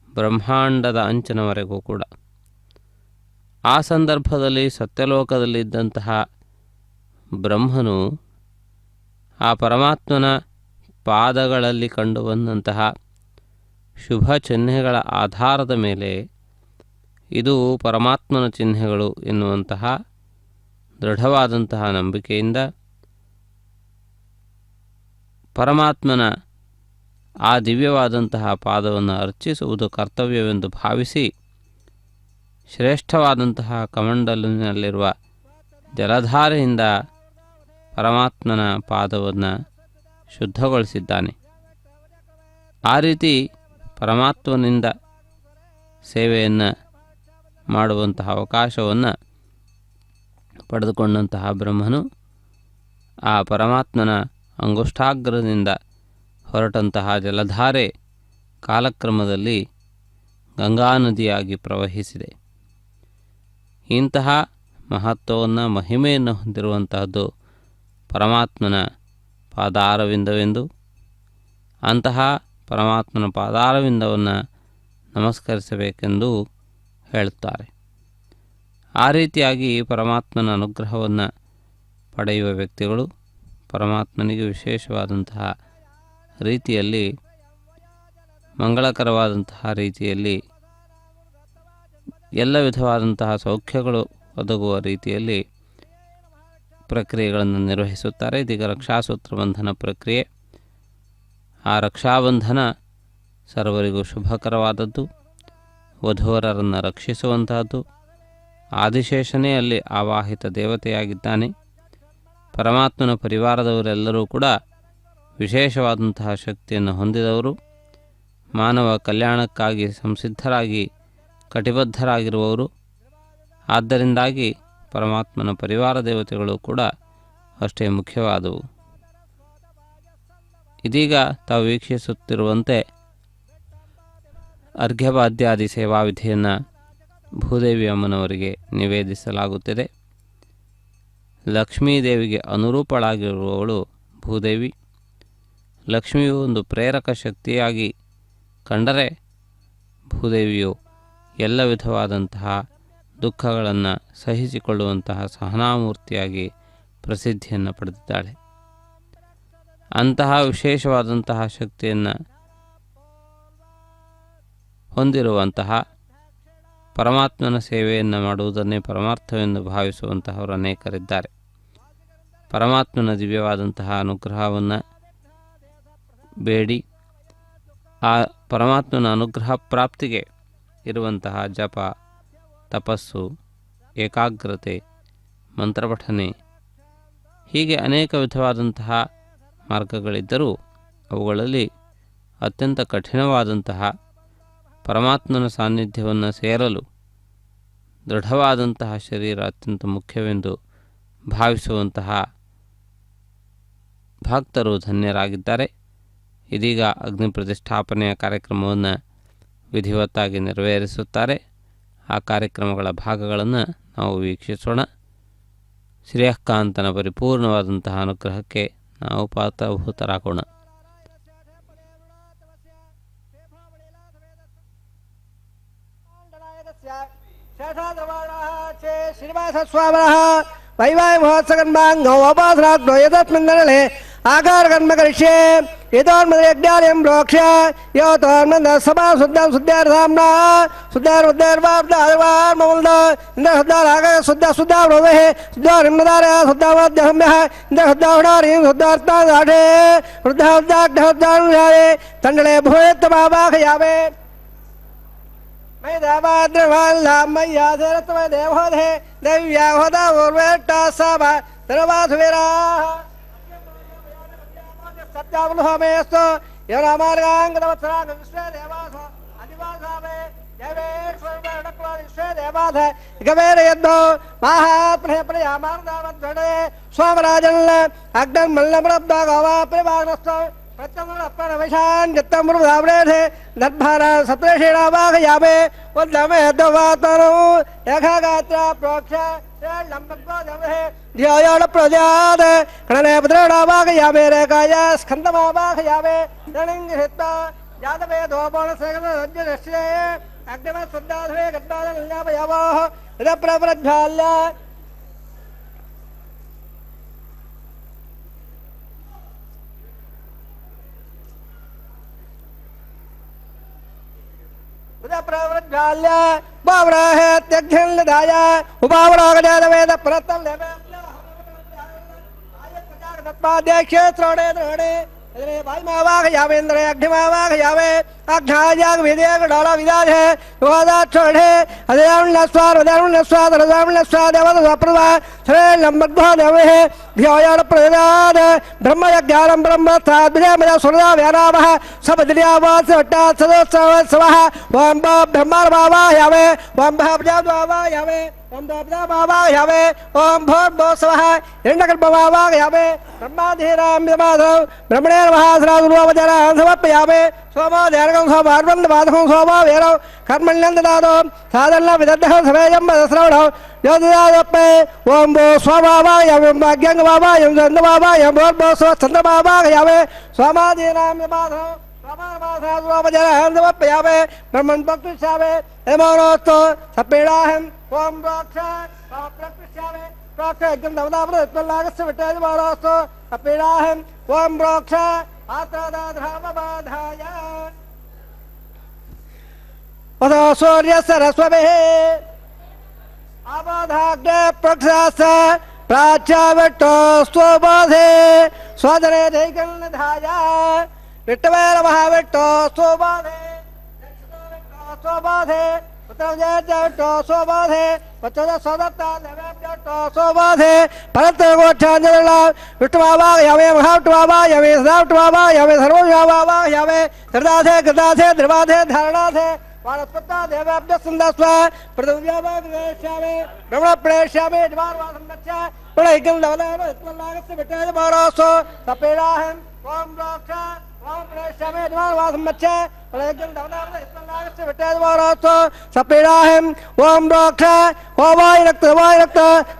ಬ್ರಹ್ಮಾಂಡದ ಅಂಚಿನವರೆಗೂ ಕೂಡ. ಆ ಸಂದರ್ಭದಲ್ಲಿ ಸತ್ಯಲೋಕದಲ್ಲಿದ್ದಂತಹ ಬ್ರಹ್ಮನು ಆ ಪರಮಾತ್ಮನ ಪಾದಗಳಲ್ಲಿ ಕಂಡುಬಂದಂತಹ ಶುಭ ಚಿಹ್ನೆಗಳ ಆಧಾರದ ಮೇಲೆ ಇದು ಪರಮಾತ್ಮನ ಚಿಹ್ನೆಗಳು ಎನ್ನುವಂತಹ ದೃಢವಾದಂತಹ ನಂಬಿಕೆಯಿಂದ ಪರಮಾತ್ಮನ ಆ ದಿವ್ಯವಾದಂತಹ ಪಾದವನ್ನು ಅರ್ಚಿಸುವುದು ಕರ್ತವ್ಯವೆಂದು ಭಾವಿಸಿ ಶ್ರೇಷ್ಠವಾದಂತಹ ಕಮಂಡಲಿನಲ್ಲಿರುವ ಜಲಧಾರೆಯಿಂದ ಪರಮಾತ್ಮನ ಪಾದವನ್ನು ಶುದ್ಧಗೊಳಿಸಿದ್ದಾನೆ. ಆ ರೀತಿ ಪರಮಾತ್ಮನಿಂದ ಸೇವೆಯನ್ನು ಮಾಡುವಂತಹ ಅವಕಾಶವನ್ನು ಪಡೆದುಕೊಂಡಂತಹ ಬ್ರಹ್ಮನು ಆ ಪರಮಾತ್ಮನ ಅಂಗುಷ್ಠಾಗ್ರದಿಂದ ಹೊರಟಂತಹ ಜಲಧಾರೆ ಕಾಲಕ್ರಮದಲ್ಲಿ ಗಂಗಾ ನದಿಯಾಗಿ ಪ್ರವಹಿಸಿದೆ. ಇಂತಹ ಮಹತ್ವವನ್ನು ಮಹಿಮೆಯನ್ನು ಹೊಂದಿರುವಂತಹದ್ದು ಪರಮಾತ್ಮನ ಪಾದಾರವಿಂದವೆಂದು, ಅಂತಹ ಪರಮಾತ್ಮನ ಪಾದಾರವಿಂದವನ್ನು ನಮಸ್ಕರಿಸಬೇಕೆಂದು ಹೇಳುತ್ತಾರೆ. ಆ ರೀತಿಯಾಗಿ ಪರಮಾತ್ಮನ ಅನುಗ್ರಹವನ್ನು ಪಡೆಯುವ ವ್ಯಕ್ತಿಗಳು ಪರಮಾತ್ಮನಿಗೆ ವಿಶೇಷವಾದಂತಹ ರೀತಿಯಲ್ಲಿ, ಮಂಗಳಕರವಾದಂತಹ ರೀತಿಯಲ್ಲಿ, ಎಲ್ಲ ವಿಧವಾದಂತಹ ಸೌಖ್ಯಗಳು ಒದಗುವ ರೀತಿಯಲ್ಲಿ ಪ್ರಕ್ರಿಯೆಗಳನ್ನು ನಿರ್ವಹಿಸುತ್ತಾರೆ. ಇದೀಗ ರಕ್ಷಾಸೂತ್ರ ಬಂಧನ ಪ್ರಕ್ರಿಯೆ. ಆ ರಕ್ಷಾಬಂಧನ ಸರ್ವರಿಗೂ ಶುಭಕರವಾದದ್ದು, ವಧುವರರನ್ನು ರಕ್ಷಿಸುವಂತಹದ್ದು. ಆದಿಶೇಷನೇ ಅಲ್ಲಿ ಆವಾಹಿತ ದೇವತೆಯಾಗಿದ್ದಾನೆ. ಪರಮಾತ್ಮನ ಪರಿವಾರದವರೆಲ್ಲರೂ ಕೂಡ ವಿಶೇಷವಾದಂತಹ ಶಕ್ತಿಯನ್ನು ಹೊಂದಿದವರು, ಮಾನವ ಕಲ್ಯಾಣಕ್ಕಾಗಿ ಸಂಸಿದ್ಧರಾಗಿ ಕಟಿಬದ್ಧರಾಗಿರುವವರು. ಆದ್ದರಿಂದಾಗಿ ಪರಮಾತ್ಮನ ಪರಿವಾರ ದೇವತೆಗಳು ಕೂಡ ಅಷ್ಟೇ ಮುಖ್ಯವಾದವು. ಇದೀಗ ತಾವು ವೀಕ್ಷಿಸುತ್ತಿರುವಂತೆ ಅರ್ಘ್ಯಪಾದ್ಯಾದಿ ಸೇವಾ ವಿಧಿಯನ್ನು ಭೂದೇವಿ ಅಮ್ಮನವರಿಗೆ ನಿವೇದಿಸಲಾಗುತ್ತಿದೆ. ಲಕ್ಷ್ಮೀದೇವಿಗೆ ಅನುರೂಪಳಾಗಿರುವವಳು ಭೂದೇವಿ. ಲಕ್ಷ್ಮಿಯು ಒಂದು ಪ್ರೇರಕ ಶಕ್ತಿಯಾಗಿ ಕಂಡರೆ ಭೂದೇವಿಯು ಎಲ್ಲ ವಿಧವಾದಂತಹ ದುಃಖಗಳನ್ನು ಸಹಿಸಿಕೊಳ್ಳುವಂತಹ ಸಹನಾಮೂರ್ತಿಯಾಗಿ ಪ್ರಸಿದ್ಧಿಯನ್ನು ಪಡೆದಿದ್ದಾಳೆ. ಅಂತಹ ವಿಶೇಷವಾದಂತಹ ಶಕ್ತಿಯನ್ನು ಹೊಂದಿರುವಂತಹ ಪರಮಾತ್ಮನ ಸೇವೆಯನ್ನು ಮಾಡುವುದನ್ನೇ ಪರಮಾರ್ಥವೆಂದು ಭಾವಿಸುವಂತಹವರು ಅನೇಕರಿದ್ದಾರೆ. ಪರಮಾತ್ಮನ ದಿವ್ಯವಾದಂತಹ ಅನುಗ್ರಹವನ್ನು ಬೇಡಿ ಆ ಪರಮಾತ್ಮನ ಅನುಗ್ರಹ ಪ್ರಾಪ್ತಿಗೆ ಇರುವಂತಹ ಜಪ, ತಪಸ್ಸು, ಏಕಾಗ್ರತೆ, ಮಂತ್ರಪಠನೆ ಹೀಗೆ ಅನೇಕ ವಿಧವಾದಂತಹ ಮಾರ್ಗಗಳಿದ್ದರೂ ಅವುಗಳಲ್ಲಿ ಅತ್ಯಂತ ಕಠಿಣವಾದಂತಹ ಪರಮಾತ್ಮನ ಸಾನ್ನಿಧ್ಯವನ್ನು ಸೇರಲು ದೃಢವಾದಂತಹ ಶರೀರ ಅತ್ಯಂತ ಮುಖ್ಯವೆಂದು ಭಾವಿಸುವಂತಹ ಭಕ್ತರು ಧನ್ಯರಾಗಿದ್ದಾರೆ. ಇದೀಗ ಅಗ್ನಿ ಪ್ರತಿಷ್ಠಾಪನೆಯ ಕಾರ್ಯಕ್ರಮವನ್ನು ವಿಧಿವತ್ತಾಗಿ ನೆರವೇರಿಸುತ್ತಾರೆ. ಆ ಕಾರ್ಯಕ್ರಮಗಳ ಭಾಗಗಳನ್ನು ನಾವು ವೀಕ್ಷಿಸೋಣ. ಶ್ರೇಯಃಕಾಂತನ ಪರಿಪೂರ್ಣವಾದಂತಹ ಅನುಗ್ರಹಕ್ಕೆ ನಾವು ಪಾತ್ರಭೂತರಾಗೋಣ. ಶ್ರೀನಿವಾಸ ಸ್ವಾಮಿನಃ ವೈವಾಹ ಮಹೋತ್ಸವನ್ಮಾಂಗೋ ಉಪಾಸನಾಗ್ನೋ ಯತಸ್ಮಿನ್ನರಳೆ ಆಕಾರ ಕರ್ಮ ಕರಿಷ್ಯೆ ಯತೋನ್ಮದಯಜ್ಞಾನಂ ಪ್ರೋಕ್ಷ ಯೋತೋನ್ಮದ ಸಭಾ ಶುದ್ಧಾಂ ಶುದ್ಧಾರ್ಧಾಮ್ನ ಶುದ್ಧಾರ್ವಾರ್ವಾರ್ಮಮುಲ್ದ ಇಂದ್ರ ಶುದ್ಧಾರಾಗ ಶುದ್ಧಾವೃವೇ ಶುದ್ಧಾರಿಮ್ಮದಾರ ಶುದ್ಧಾವಾದ್ಯಹಮ್ಯಃ ಇಂದ್ರ ಶುದ್ಧಾಹುಡಾರೀಂ ಶುದ್ಧಾರ್ಥಾದಾಢೇ ವೃದ್ಧಾವೃದ್ಧಾಢ್ಯಹೃದ್ಧಾನುಯಾವೆ ತಂಡಳೆ ಭೂಯತ್ತಮಾವಾಹಯಾವೆ ಮೈ ದೇವಾದ್ರವಾಲ್ಲಾಮಯ್ಯಾಧೇರತ್ವ ದೇವೋಧೆ ದೈವ್ಯಾಹೋದ ಊರ್ವೇಟ್ಟಾ ಸಾಮ ಧರ್ವಾಧುವೇರಾ ಸತ್ಯಾವಲೋಹಮೇಸ್ತು ಯವರಾಮಾರ್ಗಾಂಗದವತ್ಸರಾಂಗ ವಿಶ್ವೇ ದೇವಾಸ ಅಧಿವಾಸಾವೆ ದೇವೇಶ್ವರಡಕ್ವಾ ವಿಶ್ವೇ ದೇವಾಸ ಗವೇರ ಎದ್ದು ಮಹಾಪ್ರಯಪ್ರಯಾಮಾರ್ದಾವದ್ವಡೆ ಸೋಮರಾಜನ ಅಗ್ನನ್ ಮಲ್ಲಮರಬ್ದಾಗ ಪ್ರೇಮಾಗ್ರಸ್ತ ಪ್ರತ್ಯಮರಪ್ಪಣವಶಾನ್ ಜತ್ತಮೃದಾವಣೇಧೆ ದರ್ಭಾರ ಸಪ್ರೇಷೇಣಾವಾಹಯಾಮೆ ಉದ್ದಮೆ ದವಾತನು ಏಕಾಗಾತ್ರ ಪ್ರೋಕ್ಷ ಧ್ಯಾಯಾಳ ಪ್ರಜಾದ ಕಣನೆ ಭದ್ರವಾಹಯಾಮೆ ರೇಖಾಯ ಸ್ಕಂದಮಾವಾಹಯಾಮೆ ರಣಂಗಿಹಿತ್ತ ಯಾದವೇ ದೋಪಣ ಸೇಗದ ರಜ್ಜುರಶ್ರೇ ಅಗ್ನಿಮ ಶುದ್ಧಾಧುವೆ ಗದ್ದಾದಲ್ಯಾಪಯಾವಾಹ ಇದ ಪ್ರಜ್ವಾಲ್ಯ ಪ್ರವೃಜ್ವಾಲ್ಯ ಬಾವರಾಹ ತ್ಯಗ್ಧನ್ಲದಾಯ ಉಪಾವರಾಗಜಾದವೇದ ಪ್ರತಂ ಕ್ಷೇತ್ರೋಡೆ ದ್ರೋಡೆ ವಾಯುಮಾವಾಹಯಾವೇಂದ್ರ ಅಗ್ನಿಮಾವಾಹಯಾವೆ ಅಗ್ನಾಯಾಗ ವಿದೇಗ ಡೋಳ ವಿದಾಧ ಯೋದಾಕ್ಷೋಢೆ ಅದೇವಸ್ವಾದೇವಸ್ವಾದೇವಸ್ವಾದೇವಸ್ವಾದೇವಸ್ವಾಪ್ರಭ ಶ್ರೇ ಲಂಬದ್ಭೋ ದೇವೇ ಧ್ಯಾಯಾಳ ಪ್ರದಾದ ಬ್ರಹ್ಮಯಜ್ಞಾನಂ ಬ್ರಹ್ಮಸ್ಥಾದ್ವಿಜಯಮಯ ಸುರದಾ ವ್ಯಾನಾಮಃ ಸಬದ್ರ್ಯಾವಾಸವಟ್ಟಾತ್ ಸದೋತ್ಸವೋತ್ಸವಃ ಓಂ ಬ್ರಹ್ಮಾರ್ವಾವಾಹಯಾವೆ ಓಂ ಪ್ರಜಾದ್ವಾವಾಹಯಾವೆ ಓಂ ಪ್ರಜಾವಾಹಯಾವೆ ಓಂ ಭೋರ್ಭೋತ್ಸವಃ ಹಿರಣ್ಯಗರ್ಭವಾವಾಹಯಾವೆ ಬ್ರಹ್ಮಾಧೀರಾಮ್ಯಮಾಧವ್ ಬ್ರಹ್ಮಣೇನ ಮಹಾಸರಾದುರ್ವಜನ ಸಮರ್ಪಯಾಮೆ ಸೋಮಾದೇರ್ಗಂ ಸೋಮಾರ್ವಂದಮಾಧವಂ ಸೋಮಾವೇರಂ ಕರ್ಮಣ್ಯಂದದಾದೋ ಸಾಧನ ವಿದಗ್ಧ ಸಮೇಯಂ ಮದಸ್ರವಣಂ ಯೋಧದಾದಪ್ಪೆ ಓಂ ಭೋ ಸ್ವಭಾವಾಯಂ ಭಾಗ್ಯಂಗಭಾವಾಯಂ ಚಂದ್ರಭಾವಾಯಂ ಭೋರ್ಭೋಸ್ವ ಚಂದ್ರಭಾವಾಯವೆ ಸೋಮಾಧೀರಾಮ್ಯಮಾಧವ್ ಸೋಮಾರ್ವಾಸರಾದುರ್ವಜನ ಸಮರ್ಪಯಾಮೆ ಬ್ರಹ್ಮನ್ ಪ್ರಕೃಷ್ಯಾಮೆ ಹೇಮೋನೋಸ್ತು ಸಪೀಡಾಹಂ ಓಂ ಪ್ರೋಕ್ಷ ಪ್ರಕೃಷ್ಯಾಮೆ ಪ್ರೋಕ್ಷ ಯಜ್ಞಂ ನವದಾಪುರತ್ಪಲ್ಲಾಗಸ್ಯ ವಿಟ್ಟೇಜಮಾನೋಸ್ತು ಸಪೀಡಾಹಂ ಓಂ ಪ್ರೋಕ್ಷ ಆತ್ರಾದಾಧಾಮಬಾಧಾಯ ವದೋ ಸೂರ್ಯ ಸರಸ್ವಭೇ ಆಬಾಧಾಗ್ನ ಪ್ರಕ್ಷಾಸ ಪ್ರಾಚ್ಯಾವಟ್ಟೋ ಸ್ವಬೋಧೆ ಸ್ವದನೆ ದೈಕಲ್ನಧಾಯ ವಿಟ್ಟವೇರ ಮಹಾವಿಟ್ಟೋ ಸ್ವಬೋಧೆ ಸ್ವಬೋಧೆ ಪುತ್ರಜಯವಿಟ್ಟೋ ಸ್ವಬೋಧೆ ಪುತ್ರದ ಸ್ವದತ್ತ ದೇವೇಬ್ಜಟ್ಟೋ ಸ್ವಬೋಧೆ ಪರತ್ರಗೋಚ್ಛಾಂಜಲ ವಿಷ್ಣುವಾವಾಹಯಾಮೆ ಮಹಾವಿಷ್ಣುವಾವಾಹಯಾಮೆ ಸದಾವಿಷ್ಣುವಾವಾಹಯಾಮೆ ಸರ್ವವಿಷ್ಣುವಾವಾಹಯಾಮೆ ಹೃದಾಧೆ ಗದಾಧೆ ಧ್ರುವಾಧೆ ಧಾರಣಾಧೆ ವಾರಸ್ಪತ್ತ ದೇವಾಬ್ಜ ಸಂದಸ್ವ ಪೃಥಿವ್ಯಾವಾಗೇಶ್ಯಾಮೆ ಬ್ರಹ್ಮ ಪ್ರೇಷ್ಯಾಮೆ ಜ್ವಾರವಾಸಂ ಗಚ್ಚ ಪ್ರಣೈಕಲ್ದವದಾನ ಇತ್ಮಲ್ಲಾಗಸ್ಯ ವಿಟ್ಟೇಜಮಾನೋಸ್ತು ಸಪೀಡಾಹಂ ಓಂ ಪ್ರೋಕ್ಷ ಓಂ ಪ್ರೇಷ್ಯಾಮೆ ಜ್ವಾರವಾಸಂ ಗಚ್ಚ सपीड़ाहम ओम रोक्ष ओवाय रक्त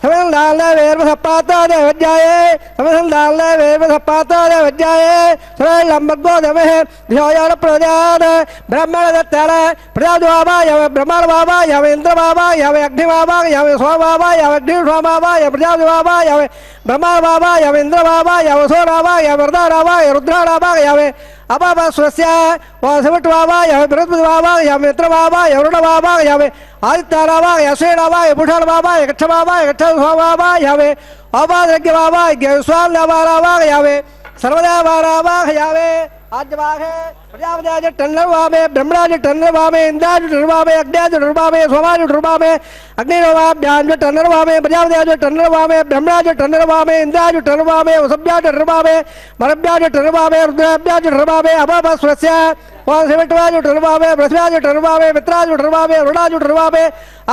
समसंधान वेर्वसपात देवज्ञाये समसंधान वेर्वसपात देवज्ञाये सरलंबगो दमः ध्यान प्रजाद ब्रह्मण दत्तर प्रजाद बाबा यव ब्रह्मण बाबा यव इंद्र बाबा यव अग्नि बाबा यव सो बाबा यव अग्नि सो बाबा यव प्रजाद बाबा यव ब्रह्मण बाबा यव इंद्र बाबा यव सो बाबा यव वरदा बाबा यव रुद्र बाबा यव अबाबा स्वस्य वासवट बाबा यव बृहस्पति बाबा यव मित्र बाबा यव वरुण बाबा यव आदित्य बाबा यव श्री बाबा यव भूषण बाबा यव कच्छ बाबा यव कच्छ बाबा यव अबाद्रज्ञ बाबा यव स्वाल बाबा यव सर्वदेव बाबा यव आज बाहे प्रजापति टन्नरवामे ब्रह्मराज टन्नरवामे इंद्राज टन्नरवामे अग्निराज टन्नरवामे सोमाज टन्नरवामे अग्निरवाभ्याज टन्नरवामे प्रजापति टन्नरवामे ब्रह्मराज टन्नरवामे इंद्राज टन्नरवामे वसुभ्याज टन्नरवामे मरभ्याज टन्नरवामे रुद्राभ्याज टन्नरवामे अपापस्वस्य वासविट्वाज टन्नरवामे बृहस्पतिज टन्नरवामे मित्राज टन्नरवामे वरुणाज टन्नरवामे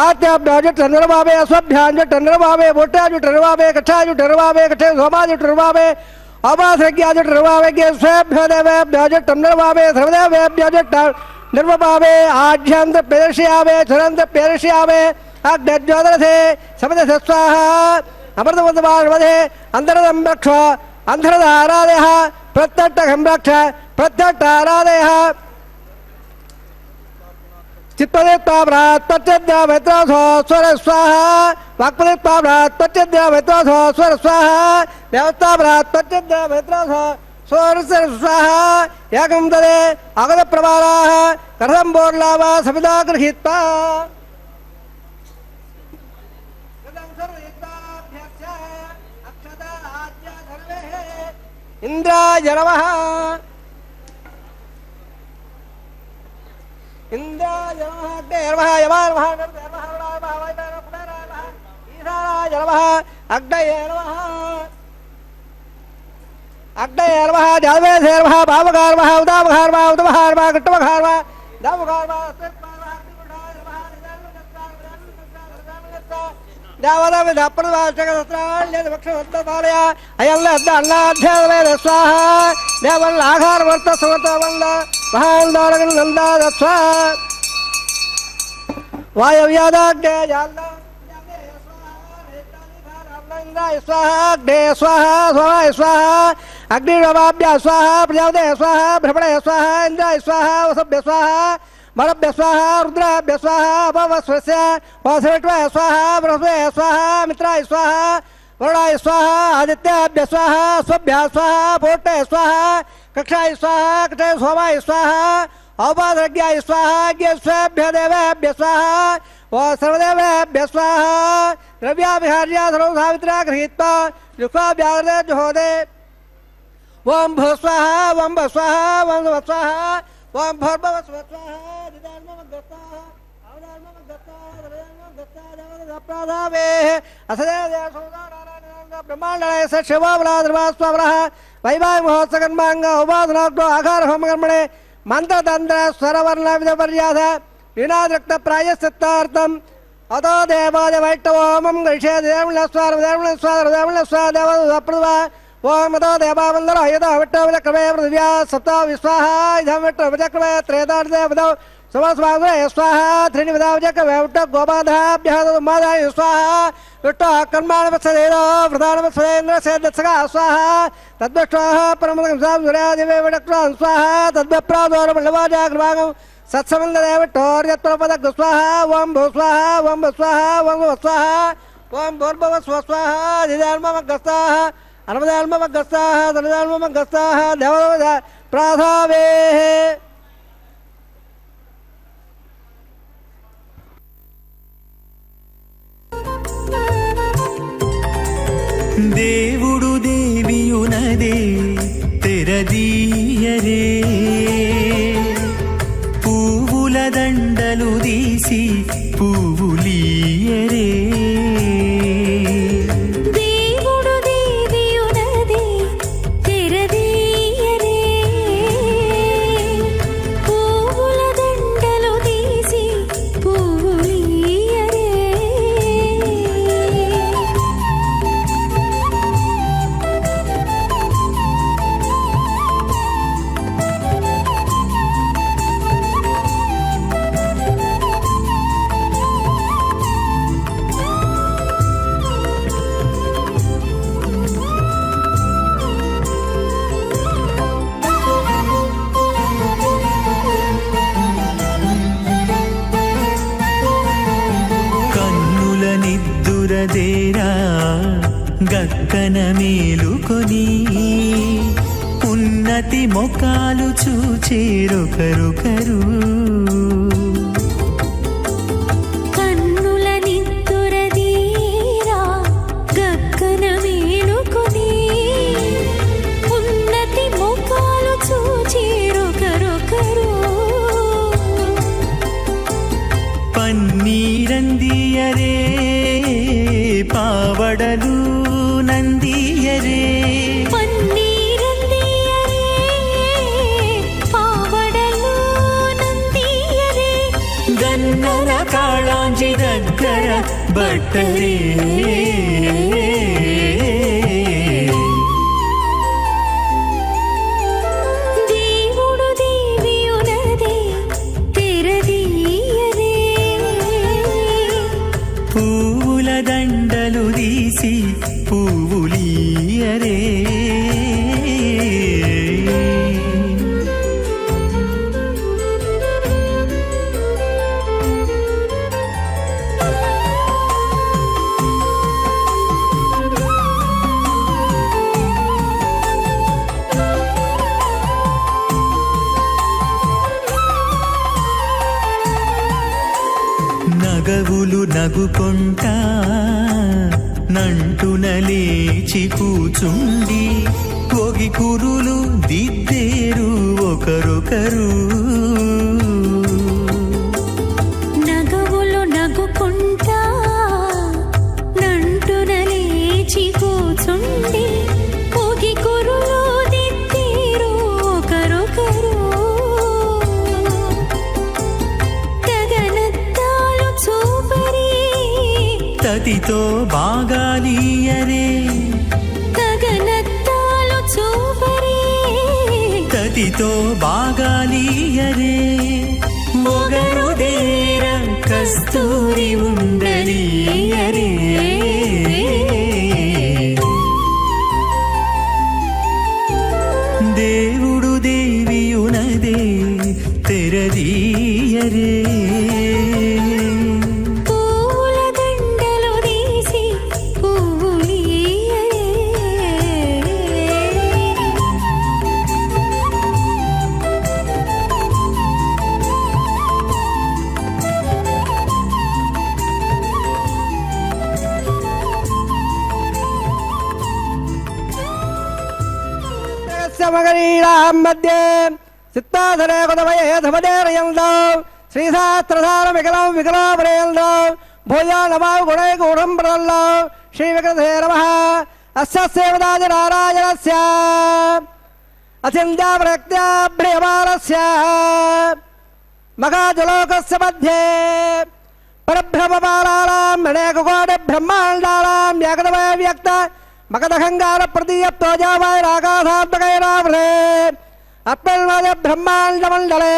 आदित्याभ्याज टन्नरवामे अश्वभ्याज टन्नरवामे वोट्याज टन्नरवामे कक्षाज टन्नरवामे कक्षे सोमाज टन्नरवामे अबासज्ञाज टन्नरवामे स्वेभ्यो देवेभ्याज टन्नरवामे सर्वदेवेभ्याज निर्वपावे आढ्यंत पेरश्यावे चरंत पेरश्यावे अग्निज्योतिरसे समदसे स्वाहा अमृतवदे अंतरदं रक्ष अंधरदारादयः प्रत्यट्टघं रक्ष प्रत्यट्टारादयः चित्पदित्वाभ्रात् प्रत्यद्यावैत्रासो स्वर स्वाहा वाक्पदित्वाभ्रात् प्रत्यद्यावैत्रासो स्वर स्वाहा देवताभ्रात् प्रत्यद्यावैत्रासो स्वर स्वाहा यागं तदे आगतप्रवालाः कथं बोर्लावा सविता गृहीत्वा इंद्राय नमः इंद्राय नमः देवः यवाय नमः देवः ईशानाय नमः अग्नये नमः अग्नये नमः जातवेदे नमः भावगाय नमः उदावगाय नमः उदवगाय नमः कृष्णवगाय नमः दावगाय नमः देवदाविदप्रवाचकस्त्राण्यदक्षवत्तपालया अयल्लद्दन्नाध्यावेद स्वाहा देवल्लाघारवर्त समतवल्ल महान्दोरगन् नन्दाद स्वाहा वायव्यादाग्ने जाल्ला स्वाहा अग्ने स्वाहा स्वाहा स्वाहा अग्निरवाभ्या स्वाहा प्रजापते स्वाहा ब्रह्मणे स्वाहा इंद्राय स्वाहा वसुभ्य स्वाहा मरभ्य स्वाहा रुद्राभ्य स्वाहा अभवस्वस्य वासविट्वाय स्वाहा बृहस्पतये स्वाहा मित्राय स्वाहा वरुणाय स्वाहा आदित्याभ्य स्वाहा स्वभ्या स्वाहा पोट्टे स्वाहा कक्षाय स्वाहा कक्षे सोमाय स्वाहा औपाद्रज्ञाय स्वाहा ज्ञेष्वेभ्य देवेभ्य स्वाहा सर्वदेवेभ्य स्वाहा द्रव्याभिहार्या सर्व सावित्र्या गृहीत्वा युक्ताभ्यादे जुहोदे ओम भू स्वाहा ओम भ स्वाहा ओम भ स्वाहा ओम भर्भव स्वाहा दिदार्ममगत्ताः आवदार्ममगत्ताः दरयार्ममगत्ताः देवदप्रादावे असदेवदेव सौदानारायण ब्रह्माण्डाय स शिवावलाद्रवास्वावरः वैवाहि महोत्सकर्मांग उपासनाग्नो आकार होमकर्मणे मंत्रतंत्र स्वरवर्ण विधपर्यास विनाद्रक्त प्रायश्चित्तार्थम अतो देवादि वैष्णवोमं गृह्ये देवलस्वार देवलस्वार देवलस्वार देवदप्रभा ओम अतो देवावन्दर यदा विट्टवचक्रमे पृथिव्या सप्ता विस्वाहा इदं विट्टवचक्रमे त्रेदार्थे वदौ समस्वाग्रे स्वाहा त्रीणि विदावचक्रमे विट्ट गोपाधाभ्यः मादाय स्वाहा विट्ट कर्माणवत्सदेव वृदानवत्सदेन्द्र सेदत्सगा स्वाहा तद्वष्ट्वाः परमगं सां सूर्यादिवे विडक्त्वां स्वाहा तद्वप्रादोरमण्डवाजाग्रवागं सत्समन्ददेवट्टोर्यत्प्रपदग् स्वाहा ओम भू स्वाहा ओम भ स्वाहा ओम भ स्वाहा ओम भूर्भुव स्व स्वाहा दिदार्ममगस्ताः अनवदार्ममगस्ताः तनदार्ममगस्ताः देवदेव प्राधावेः దేవుడు దేవియునదే తెరదీయరే పువ్వుల దండలు తీసి పువ్వులీయరే దేవుడు దేవియునదే తెరదీయరే పువ్వుల దండలు తీసి పువ్వులీయరే గక్కన మేలుకొని ఉన్నతి మొఖాలు చూచేరొకరొకరు. కన్నుల నిత్తురదీరా గక్కన మేలుకొని ఉన్నతి ముఖాలు చూచేరొకరొకరు. పన్నీరందియరే పావడలు నందియరే, పన్నీరందియరే పావడలు నందియరే, గన్నర కాళాంజి దగ్గర బట్టరే. దేవుడు దేవియునదే తెరదీయరే, పూల దండలు తీసి పువ్వులీయరే. నగవులు నగుకొంటా నంటున లేచి కూచుండి ఒగి కురులు దిద్దేరు ఒకరొకరు. నగవులు నగుకుంటా నంటున లేచి కూచుండి పోగి కురులు దిద్దేరు ఒకరొకరు. గగనత్తాలు చూపరి తతితో బాగాలీయరే, గగనత్తాలు చూపరి తతితో బాగాలీయరే. మొగరు దేర కస్తూరి ఉండలీయరే. దేవుడు దేవియునదే తెరదీయరే. పూల దండలు తీసి పువ్వులీయరే. మగరీళాం మధ్యే చిత్తాధరే కుదమయే ధమదేరయందో శ్రీశాస్త్రధార వికలం వికలాపరేయందో భూయా నమావు గుణై గూఢం ప్రదల్లో శ్రీ వికృతే నమః. అస్య సేవదాజ నారాయణస్య అచింత్యా ప్రత్యాభ్రియమానస్య మగాజలోకస్య మధ్యే పరబ్రహ్మపాలానాం అనేక కోటి బ్రహ్మాండానాం ఏకదమయ వ్యక్త మగధంగార ప్రతీయప్తోజామైరాకాశాత్మకైరావృతే అప్రల్మద బ్రహ్మాండ మండలే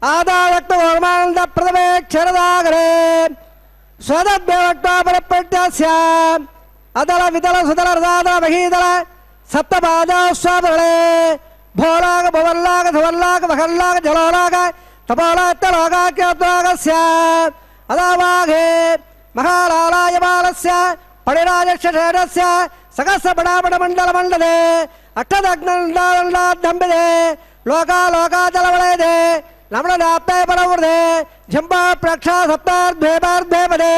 ఆదాయక్త వర్మానంద ప్రథమే క్షరదాగరే స్వదద్భేవట్వాపరప్రత్యాస్య అదల విదల సుదల రదాదల మహీదల సప్తపాదాస్వాదలే భోలాగ భువల్లాగ ధువల్లాగ మహల్లాగ జలోలాగ తపోలాత్తలోగాక్యోద్వాగస్య అదావాఘే మహాలాలాయమానస్య పరిరాజక్షేణస్య సహస్రపడాపడమండలమండలే అష్టదగ్నండాదండాద్దంబిదే లోకాలోకాచలవలయదే నమలనాప్తే పరవృదే జంబా ప్రక్షా సప్తార్ధ్వేపార్ధ్వేపదే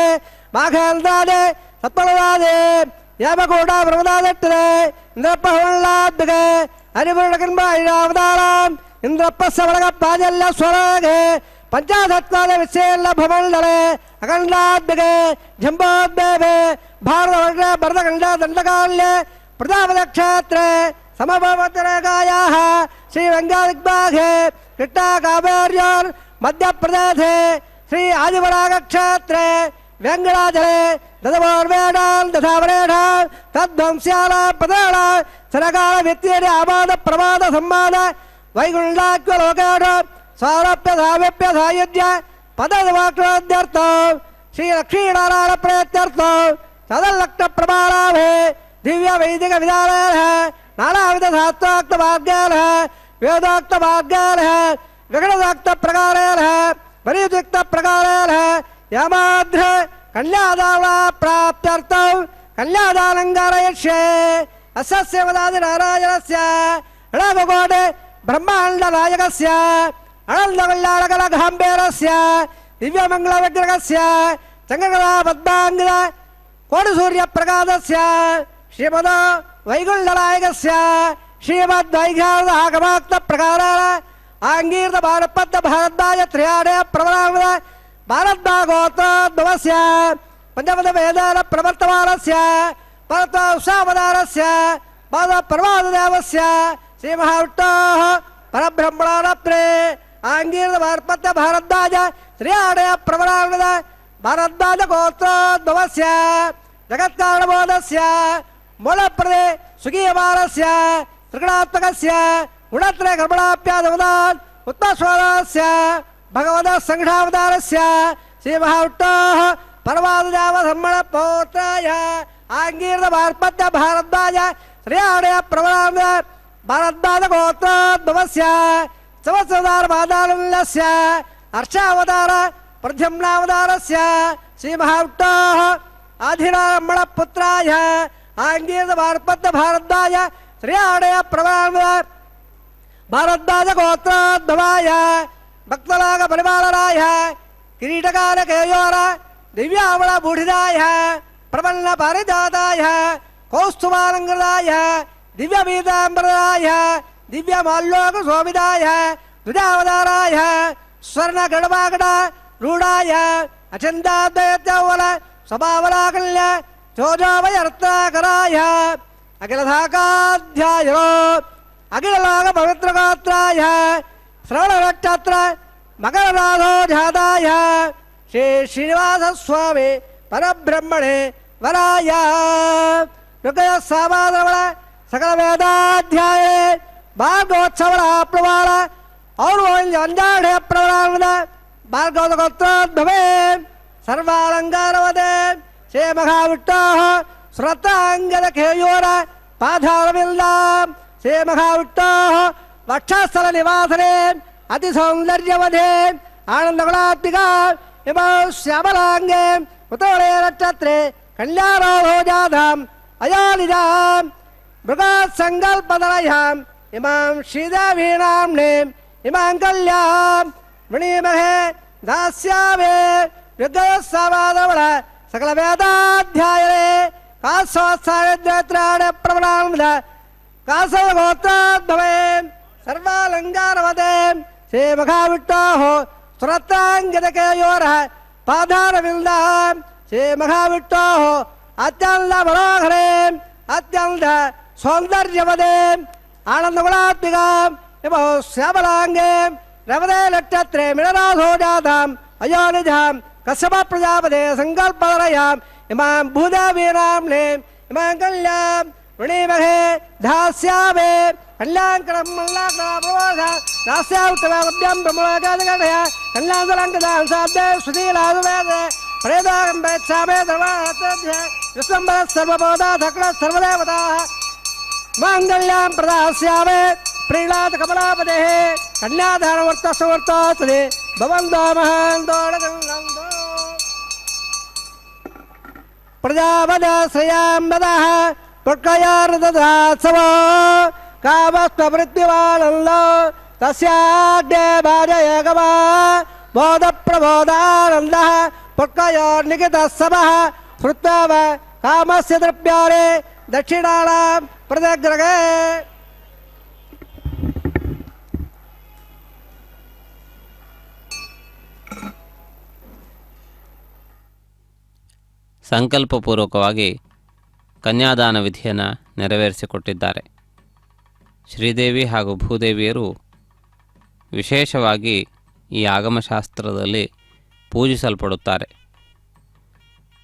మాఘేంద్రాదే సత్పలవాదే యామకూడా బ్రహ్మదాదట్టదే ఇంద్రపహవల్లాద్దుగే హరిపురుడకిన్బాయిరావతారాం ఇంద్రప్పస్సవలగ ప్రాజల్య స్వరాగే పంచాధత్వాద విశేల భమండలే అఖండాద్దుగే జంబోద్దేవే భారతవర్గ భరతఖండ దండకాల్యే ప్రతాపదక్షేత్రే సమభవతరేకాయాః శ్రీరంగాదిగ్బాఘే కృష్ణా కావేర్యోర్ మధ్యప్రదేశే శ్రీ ఆదివరాగక్షేత్రే వెంగళాచలే దదమోర్వేణాం దశావరేణాం తద్వంశ్యాల పదేణ సరకాల వ్యక్తిని ఆమాద ప్రమాద సంమాద వైగుండాక్యలోకేణ సారప్య సామీప్య సాయుధ్య పదవాక్యోద్యర్థం శ్రీ లక్ష్మీనారాయణ ప్రయత్యర్థం సదల్లక్త ప్రమాణాభే దివ్య వైదిక విధానాల నానావిధ శాస్త్రోక్త మార్గాల వేదోక్త మార్గాల విగణోక్త ప్రకారాల పరియుక్త ప్రకారాల యమాధ్ర కన్యాదాన ప్రాప్త్యర్థం ಕನ್ಯಾದಾನಂಗಾರಯಕ್ಷೆ ಅಸ್ಯ ವದಾದಿನಾರಾಯಣಸ್ಯ ರಣಗೋಡೆ ಬ್ರಹ್ಮಾಂಡನಾಯಕಸ್ಯ ಅನಂದಕಲ್ಯಾಣಕಲಘಾಂಬೇರಸ್ಯ ದಿವ್ಯಮಂಗಳವಿಗ್ರಹಸ್ಯ ಚಂದ್ರಕಲಾ ಪದ್ಮಾಂಗದ ಕೋಟಿಸೂರ್ಯಪ್ರಕಾಶಸ್ಯ ಶ್ರೀಮದ ವೈಗುಂಡನಾಯಕಸ್ಯ ಶ್ರೀಮದ್ವೈಘಾರದ ಆಗಮಾಕ್ತ ಪ್ರಕಾರ ಆಂಗೀರ್ತ ಭಾರಪದ್ದ ಭಾರದ್ವಾಜ ತ್ರಿಯಾಡಯ ಪ್ರವರಾಂಗದ ಭಾರದ್ವಾಗೋತ್ರೋದ್ಭವಸ್ಯ ಪಂಚಪದ ವೇದಾನ ಪ್ರವರ್ತಮಾನಸ್ಯ ಪರತ್ವ ಉಷಾವದಾನಸ್ಯ ಪಾದ ಪರಮಾದೇವಸ್ಯ ಶ್ರೀಮಹಾವಿಷ್ಣೋಃ ಪರಬ್ರಹ್ಮಣಾನಪ್ರೇ ಆಂಗೀರ್ತ ಭಾರಪದ್ದ ಭಾರದ್ವಾಜ ತ್ರಿಯಾಡಯ ಪ್ರವರಾಂಗದ ಭಾರದ್ವಾಜ ಗೋತ್ರೋದ್ಭವಸ್ಯ ಜಗತ್ಕಾರಣಬೋಧಸ್ಯ ಮೂಲಪ್ರದೆ ಸುಗೀಯಮಾನಸ್ಯ ತ್ರಿಗುಣಾತ್ಮಕಸ್ಯ ಗುಣತ್ರಯ ಗರ್ಭಣಾಪ್ಯಾದವದಾನ್ ಉತ್ಮಸ್ವರಸ್ಯ ಭಗವದ ಸಂಘಾವತಾರಸ್ಯ ಶ್ರೀಮಹಾವಿಷ್ಣೋಃ ಪರಮಾದೇವ ಧರ್ಮಣ ಪೌತ್ರಾಯ ಆಂಗೀರ್ತ ಭಾರಪದ್ಯ ಭಾರದ್ವಾಜ ಶ್ರೀಯಾಡಯ ಪ್ರವರಾಂಗ ಭಾರದ್ವಾಜ ಗೋತ್ರೋದ್ಭವಸ್ಯ ಸಂವತ್ಸರದಾರ ಮಾದಾನಲ್ಯಸ್ಯ ಹರ್ಷಾವತಾರ ಪ್ರದ್ಯುಮ್ನಾವತಾರಸ್ಯ ಶ್ರೀಮಹಾವಿಷ್ಣೋಃ ಆಧಿರಾರಮಣ ಪುತ್ರಾಯ ಆಂಗೀರ್ತ ಭಾರಪದ್ಯ ಭಾರದ್ವಾಜ ಶ್ರೀಯಾಡಯ ಪ್ರವರಾಂಗ ಭಾರದ್ವಾಜ ಗೋತ್ರೋದ್ಭವಾಯ ಭಕ್ತಲಾಗ ಪರಿಪಾಲನಾಯ ಕಿರೀಟಕಾಲ ಕೇಯೋರ ದಿವ್ಯಾವಳ ಬೂಢಿದಾಯ ಪ್ರಬಲ ಪಾರಿಜಾತಾಯ ಕೌಸ್ತುಭಾಲಂಕೃತಾಯ ದಿವ್ಯಪೀತಾಂಬರಾಯ ದಿವ್ಯ ಮಾಲ್ಯೋಗ ಶೋಭಿತಾಯ ದ್ವಿಜಾವತಾರಾಯ ಸ್ವರ್ಣ ಗಡವಾಗಡ ರೂಢಾಯ ಅಚಂದಾದ್ವಯತ್ಯವಲ ಸ್ವಭಾವಲಾಕಲ್ಯ ಚೋಜಾವಯರ್ತಾಕರಾಯ ಅಖಿಲಧಾಕಾಧ್ಯಾಯೋ ಅಖಿಲಲಾಗ ಪವಿತ್ರಗಾತ್ರಾಯ ಶ್ರವಣ ನಕ್ಷತ್ರ ಮಕರನಾಥೋ ಜಾತಾಯ ಶ್ರೀ ಶ್ರೀನಿವಾಸ ಸ್ವಾಮಿ ಪರಬ್ರಹ್ಮಣೆ ವರಾಯ ಋಗಯ ಸಾಮಾದ್ರವಳ ಸಕಲ ವೇದಾಧ್ಯಾಯ ಭಾಗವತ್ಸವಳ ಪ್ರವಾಳ ಅವರು ಅಂಜಾಢ್ಯ ಪ್ರವರಾಂಗದ ಭಾರ್ಗವದ ಗೋತ್ರೋದ್ಭವೇ ಸರ್ವಾಲಂಕಾರವದೆ ಶ್ರೀ ಮಹಾವಿಷ್ಣೋಃ ಶ್ರತಾಂಗದ ಕೇಯೋರ ಪಾಧಾರವಿಲ್ಲ ಶ್ರೀ ಮಹಾವಿಷ್ಣೋಃ ವಕ್ಷಸ್ಥಲ ನಿವಾಸನೆ ಅತಿ ಸೌಂದರ್ಯವಧೆ ಆನಂದಗುಣಾತ್ಮಿಕ ಇಮ ಶ್ಯಾಮಲಾಂಗೆ ಉತೋಳೆ ನಕ್ಷತ್ರೆ ಕಲ್ಯಾಣೋಜಾಧಾಂ ಅಯಾನಿಜಾಂ ಮೃಗಾತ್ ಸಂಕಲ್ಪದರಯಾಂ ಇಮಾಂ ಶ್ರೀದೇವೀನಾಂನೆ ಇಮಾಂ ಕಲ್ಯಾಂ ಮಣಿಮಹೇ ದಾಸ್ಯಾಮೇ ಯುದ್ಧೋತ್ಸವಾದವಳ ಸಕಲ ವೇದಾಧ್ಯಾಯರೇ ಕಾಸೋತ್ಸಾಹ ಪ್ರವಣಾಂದ ಕಾಸವ ಗೋತ್ರೋದ್ಭವೇ ಸರ್ವಾಲಂಕಾರವದೆ ಶ್ರೀ ಮಹಾವಿಷ್ಣೋಃ ಸುರತಾಂಗದ ಕೇಯೋರ ಪಾಧಾರವಿಲ್ಲ ಶ್ರೀ ಮಹಾವಿಷ್ಣೋಃ ಅತ್ಯಂತ ಮನೋಹರೇ ಅತ್ಯಂತ ಸೌಂದರ್ಯವದೆ ಆನಂದಗುಣಾತ್ಮಿಕ ಇವ ಶ್ಯಾಮಲಾಂಗೆ ರವದೇ ನಕ್ಷತ್ರೆ ಮಿಳನಾಥೋ ಜಾತಾಂ ಅಯೋನಿಜಾಂ ಕಶ್ಯಪ ಪ್ರಜಾಪತೆ ಸಂಕಲ್ಪದರಯಾಂ ಇಮಾಂ ಭೂದೇವೀನಾಂನೆ ಇಮಾಂ ಕಲ್ಯಾಂ ವೃಣೀಮಹೇ ಧಾಸ್ಯಾಮೇ ಕಲ್ಯಾಣಕರಂ ಮಲ್ಲಾಕರಮೋಧ ದಾಸ್ಯಾವುತ್ತಮದ್ಯಂ ಬ್ರಹ್ಮಗಾದಗಣಯ ಕಲ್ಯಾಣದಲಂಕದಾಂ ಸಾಧ್ಯ ಸುಧೀಲಾದುವೇದ ಪ್ರೇದಾಗಂಬೇಚ್ಛಾಮೇ ಧರ್ಮಾತ್ಯ ವಿಶ್ವಂಬರ ಸರ್ವಬೋಧ ಧಕ್ಳ ಸರ್ವದೇವತಾಃ ಮಾಂಗಲ್ಯಾಂ ಪ್ರದಾಸ್ಯಾಮೇ ಪ್ರೀಣಾತ ಕಮಲಾಪದೇ ಕನ್ಯಾಧಾರವರ್ತಸ್ವರ್ತೋಸ್ತದೆ ಭವಂತೋ ಮಹಾಂತೋಳಗಂಗಂದೋ ಪ್ರಜಾಪದ ಶ್ರೇಯಾಂಬದಃ ಪುಟ್ಕಯಾರ್ದದಾತ್ಸವೋ ಕಾಮಸ್ವವೃತ್ತಿವಾನಂದೋ ತಸ್ಯಾಡ್ಯೆ ಭಾಜಯಗಮ ಬೋಧ ಪ್ರಬೋಧಾನಂದಃ ಪುಟ್ಕಯೋರ್ನಿಖಿತಸ್ಸವಃ ಹೃತ್ವ ಕಾಮಸ್ಯ ದ್ರವ್ಯಾರೆ ದಕ್ಷಿಣಾನಾಂ ಪ್ರದಗ್ರಗೆ ಸಂಕಲ್ಪಪೂರ್ವಕವಾಗಿ ಕನ್ಯಾದಾನ ವಿಧಿಯನ್ನು ನೆರವೇರಿಸಿಕೊಟ್ಟಿದ್ದಾರೆ. ಶ್ರೀದೇವಿ ಹಾಗೂ ಭೂದೇವಿಯರು ವಿಶೇಷವಾಗಿ ಈ ಆಗಮಶಾಸ್ತ್ರದಲ್ಲಿ ಪೂಜಿಸಲ್ಪಡುತ್ತಾರೆ.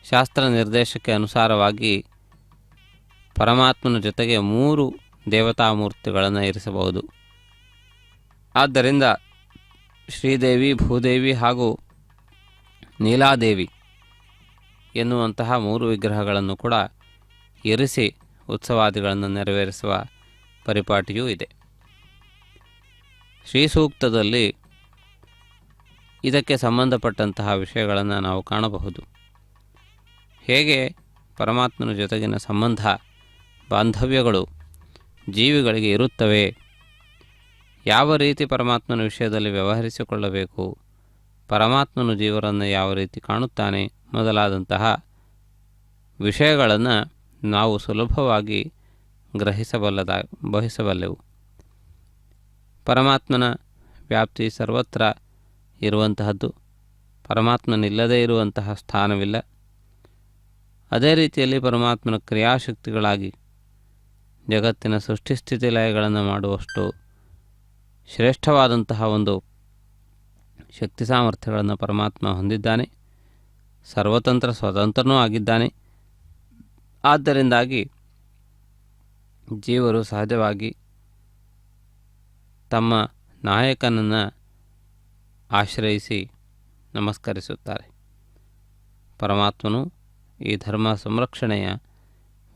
ಶಾಸ್ತ್ರ ನಿರ್ದೇಶಕ್ಕೆ ಅನುಸಾರವಾಗಿ ಪರಮಾತ್ಮನ ಜೊತೆಗೆ 3 ದೇವತಾಮೂರ್ತಿಗಳನ್ನು ಇರಿಸಬಹುದು. ಆದ್ದರಿಂದ ಶ್ರೀದೇವಿ, ಭೂದೇವಿ ಹಾಗೂ ನೀಲಾದೇವಿ ಎನ್ನುವಂತಹ 3 ವಿಗ್ರಹಗಳನ್ನು ಕೂಡ ಇರಿಸಿ ಉತ್ಸವಾದಿಗಳನ್ನು ನೆರವೇರಿಸುವ ಪರಿಪಾಟಿಯೂ ಇದೆ. ಶ್ರೀ ಸೂಕ್ತದಲ್ಲಿ ಇದಕ್ಕೆ ಸಂಬಂಧಪಟ್ಟಂತಹ ವಿಷಯಗಳನ್ನು ನಾವು ಕಾಣಬಹುದು. ಹೇಗೆ ಪರಮಾತ್ಮನ ಜೊತೆಗಿನ ಸಂಬಂಧ ಬಾಂಧವ್ಯಗಳು ಜೀವಿಗಳಿಗೆ ಇರುತ್ತವೆ, ಯಾವ ರೀತಿ ಪರಮಾತ್ಮನ ವಿಷಯದಲ್ಲಿ ವ್ಯವಹರಿಸಿಕೊಳ್ಳಬೇಕು, ಪರಮಾತ್ಮನು ಜೀವರನ್ನು ಯಾವ ರೀತಿ ಕಾಣುತ್ತಾನೆ ಮೊದಲಾದಂತಹ ವಿಷಯಗಳನ್ನು ನಾವು ಸುಲಭವಾಗಿ ಬಹಿಸಬಲ್ಲೆವು. ಪರಮಾತ್ಮನ ವ್ಯಾಪ್ತಿ ಸರ್ವತ್ರ ಇರುವಂತಹದ್ದು, ಪರಮಾತ್ಮನಿಲ್ಲದೇ ಇರುವಂತಹ ಸ್ಥಾನವಿಲ್ಲ. ಅದೇ ರೀತಿಯಲ್ಲಿ ಪರಮಾತ್ಮನ ಕ್ರಿಯಾಶಕ್ತಿಗಳಾಗಿ ಜಗತ್ತಿನ ಸೃಷ್ಟಿಸ್ಥಿತಿ ಲಯಗಳನ್ನು ಮಾಡುವಷ್ಟು ಶ್ರೇಷ್ಠವಾದಂತಹ ಒಂದು ಶಕ್ತಿ ಸಾಮರ್ಥ್ಯಗಳನ್ನು ಪರಮಾತ್ಮ ಹೊಂದಿದ್ದಾನೆ. ಸರ್ವತಂತ್ರ ಸ್ವತಂತ್ರನೂ ಆಗಿದ್ದಾನೆ. ಆದ್ದರಿಂದಾಗಿ ಜೀವರು ಸಹಜವಾಗಿ ತಮ್ಮ ನಾಯಕನನ್ನು ಆಶ್ರಯಿಸಿ ನಮಸ್ಕರಿಸುತ್ತಾರೆ. ಪರಮಾತ್ಮನು ಈ ಧರ್ಮ ಸಂರಕ್ಷಣೆಯ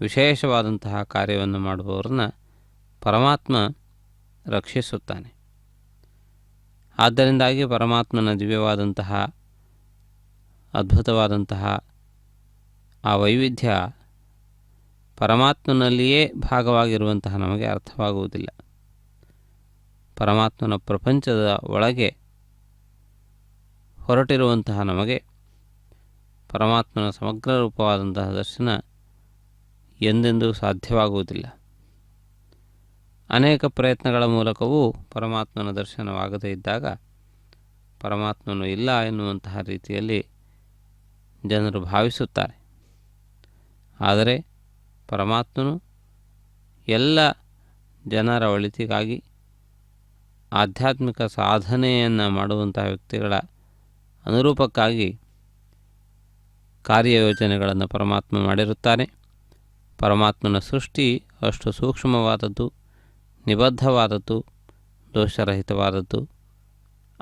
ವಿಶೇಷವಾದಂತಹ ಕಾರ್ಯವನ್ನು ಮಾಡುವವರನ್ನ ಪರಮಾತ್ಮ ರಕ್ಷಿಸುತ್ತಾನೆ. ಆದ್ದರಿಂದಾಗಿ ಪರಮಾತ್ಮನ ದಿವ್ಯವಾದಂತಹ ಅದ್ಭುತವಾದಂತಹ ಆ ವೈವಿಧ್ಯ ಪರಮಾತ್ಮನಲ್ಲಿಯೇ ಭಾಗವಾಗಿರುವಂತಹ ನಮಗೆ ಅರ್ಥವಾಗುವುದಿಲ್ಲ. ಪರಮಾತ್ಮನ ಪ್ರಪಂಚದ ಒಳಗೆ ಹೊರಟಿರುವಂತಹ ನಮಗೆ ಪರಮಾತ್ಮನ ಸಮಗ್ರ ರೂಪವಾದಂತಹ ದರ್ಶನ ಎಂದೆಂದೂ ಸಾಧ್ಯವಾಗುವುದಿಲ್ಲ. ಅನೇಕ ಪ್ರಯತ್ನಗಳ ಮೂಲಕವೂ ಪರಮಾತ್ಮನ ದರ್ಶನವಾಗದೇ ಇದ್ದಾಗ ಪರಮಾತ್ಮನು ಇಲ್ಲ ಎನ್ನುವಂತಹ ರೀತಿಯಲ್ಲಿ ಜನರು ಭಾವಿಸುತ್ತಾರೆ. ಆದರೆ ಪರಮಾತ್ಮನು ಎಲ್ಲ ಜನರ ಒಳಿತಿಗಾಗಿ ಆಧ್ಯಾತ್ಮಿಕ ಸಾಧನೆಯನ್ನು ಮಾಡುವಂತಹ ವ್ಯಕ್ತಿಗಳ ಅನುರೂಪಕ್ಕಾಗಿ ಕಾರ್ಯಯೋಜನೆಗಳನ್ನು ಪರಮಾತ್ಮ ಮಾಡಿರುತ್ತಾನೆ. ಪರಮಾತ್ಮನ ಸೃಷ್ಟಿ ಅಷ್ಟು ಸೂಕ್ಷ್ಮವಾದದ್ದು, ನಿಬದ್ಧವಾದದ್ದು, ದೋಷರಹಿತವಾದದ್ದು.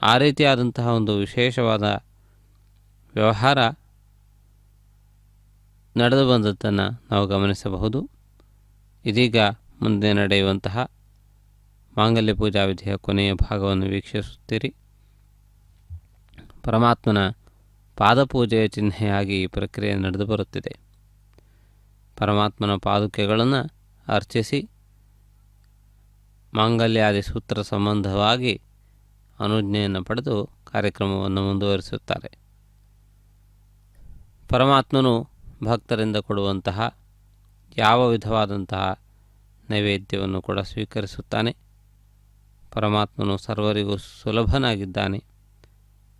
ಆ ರೀತಿಯಾದಂತಹ ಒಂದು ವಿಶೇಷವಾದ ವ್ಯವಹಾರ ನಡೆದು ಬಂದದ್ದನ್ನು ನಾವು ಗಮನಿಸಬಹುದು. ಇದೀಗ ಮುಂದೆ ನಡೆಯುವಂತಹ ಮಾಂಗಲ್ಯ ಪೂಜಾ ವಿಧಿಯ ಕೊನೆಯ ಭಾಗವನ್ನು ವೀಕ್ಷಿಸುತ್ತೀರಿ. ಪರಮಾತ್ಮನ ಪಾದಪೂಜೆಯ ಚಿಹ್ನೆಯಾಗಿ ಈ ಪ್ರಕ್ರಿಯೆ ನಡೆದು ಬರುತ್ತಿದೆ. ಪರಮಾತ್ಮನ ಪಾದುಕೆಗಳನ್ನು ಅರ್ಚಿಸಿ ಮಾಂಗಲ್ಯಾದಿ ಸೂತ್ರ ಸಂಬಂಧವಾಗಿ ಅನುಜ್ಞೆಯನ್ನು ಪಡೆದು ಕಾರ್ಯಕ್ರಮವನ್ನು ಮುಂದುವರಿಸುತ್ತಾರೆ. ಪರಮಾತ್ಮನು ಭಕ್ತರಿಂದ ಕೊಡುವಂತಹ ಯಾವ ವಿಧವಾದಂತಹ ನೈವೇದ್ಯವನ್ನು ಕೂಡ ಸ್ವೀಕರಿಸುತ್ತಾನೆ. ಪರಮಾತ್ಮನು ಸರ್ವರಿಗೂ ಸುಲಭನಾಗಿದ್ದಾನೆ.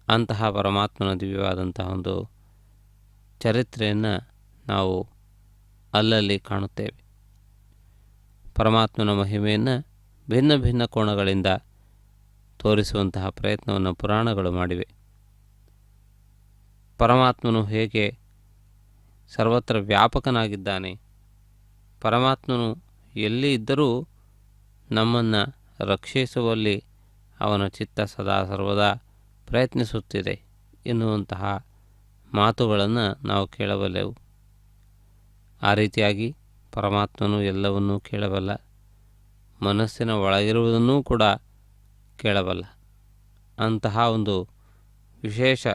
ಅಂತಹ ಪರಮಾತ್ಮನ ದಿವ್ಯವಾದಂತಹ ಒಂದು ಚರಿತ್ರೆಯನ್ನು ನಾವು ಅಲ್ಲಲ್ಲಿ ಕಾಣುತ್ತೇವೆ. ಪರಮಾತ್ಮನ ಮಹಿಮೆಯನ್ನು ಭಿನ್ನ ಭಿನ್ನ ಕೋಣಗಳಿಂದ ತೋರಿಸುವಂತಹ ಪ್ರಯತ್ನವನ್ನು ಪುರಾಣಗಳು ಮಾಡಿವೆ. ಪರಮಾತ್ಮನು ಹೇಗೆ ಸರ್ವತ್ರ ವ್ಯಾಪಕನಾಗಿದ್ದಾನೆ, ಪರಮಾತ್ಮನು ಎಲ್ಲಿ ಇದ್ದರೂ ನಮ್ಮನ್ನು ರಕ್ಷಿಸುವಲ್ಲಿ ಅವನ ಚಿತ್ತ ಸದಾ ಸರ್ವದಾ ಪ್ರಯತ್ನಿಸುತ್ತಿದೆ ಎನ್ನುವಂತಹ ಮಾತುಗಳನ್ನು ನಾವು ಕೇಳಬಲ್ಲೆವು. ಆ ರೀತಿಯಾಗಿ ಪರಮಾತ್ಮನು ಎಲ್ಲವನ್ನೂ ಕೇಳಬಲ್ಲ, ಮನಸ್ಸಿನ ಒಳಗಿರುವುದನ್ನೂ ಕೂಡ ಕೇಳಬಲ್ಲ. ಅಂತಹ ಒಂದು ವಿಶೇಷ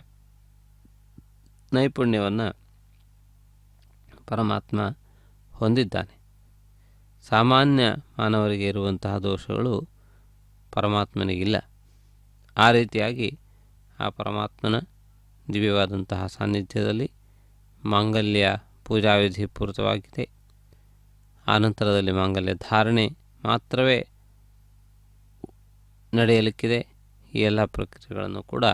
ನೈಪುಣ್ಯವನ್ನು ಪರಮಾತ್ಮ ಹೊಂದಿದ್ದಾನೆ. ಸಾಮಾನ್ಯ ಮಾನವರಿಗೆ ಇರುವಂತಹ ದೋಷಗಳು ಪರಮಾತ್ಮನಿಗಿಲ್ಲ. ಆ ರೀತಿಯಾಗಿ ಆ ಪರಮಾತ್ಮನ ದಿವ್ಯವಾದಂತಹ ಸಾನ್ನಿಧ್ಯದಲ್ಲಿ ಮಾಂಗಲ್ಯ ಪೂಜಾವಿಧಿ ಪೂರ್ಣವಾಗಿದೆ. ಆನಂತರದಲ್ಲಿ ಮಾಂಗಲ್ಯ ಧಾರಣೆ ಮಾತ್ರವೇ ನಡೆಯಲಿಕ್ಕಿದೆ. ಈ ಎಲ್ಲ ಪ್ರಕ್ರಿಯೆಗಳನ್ನು ಕೂಡ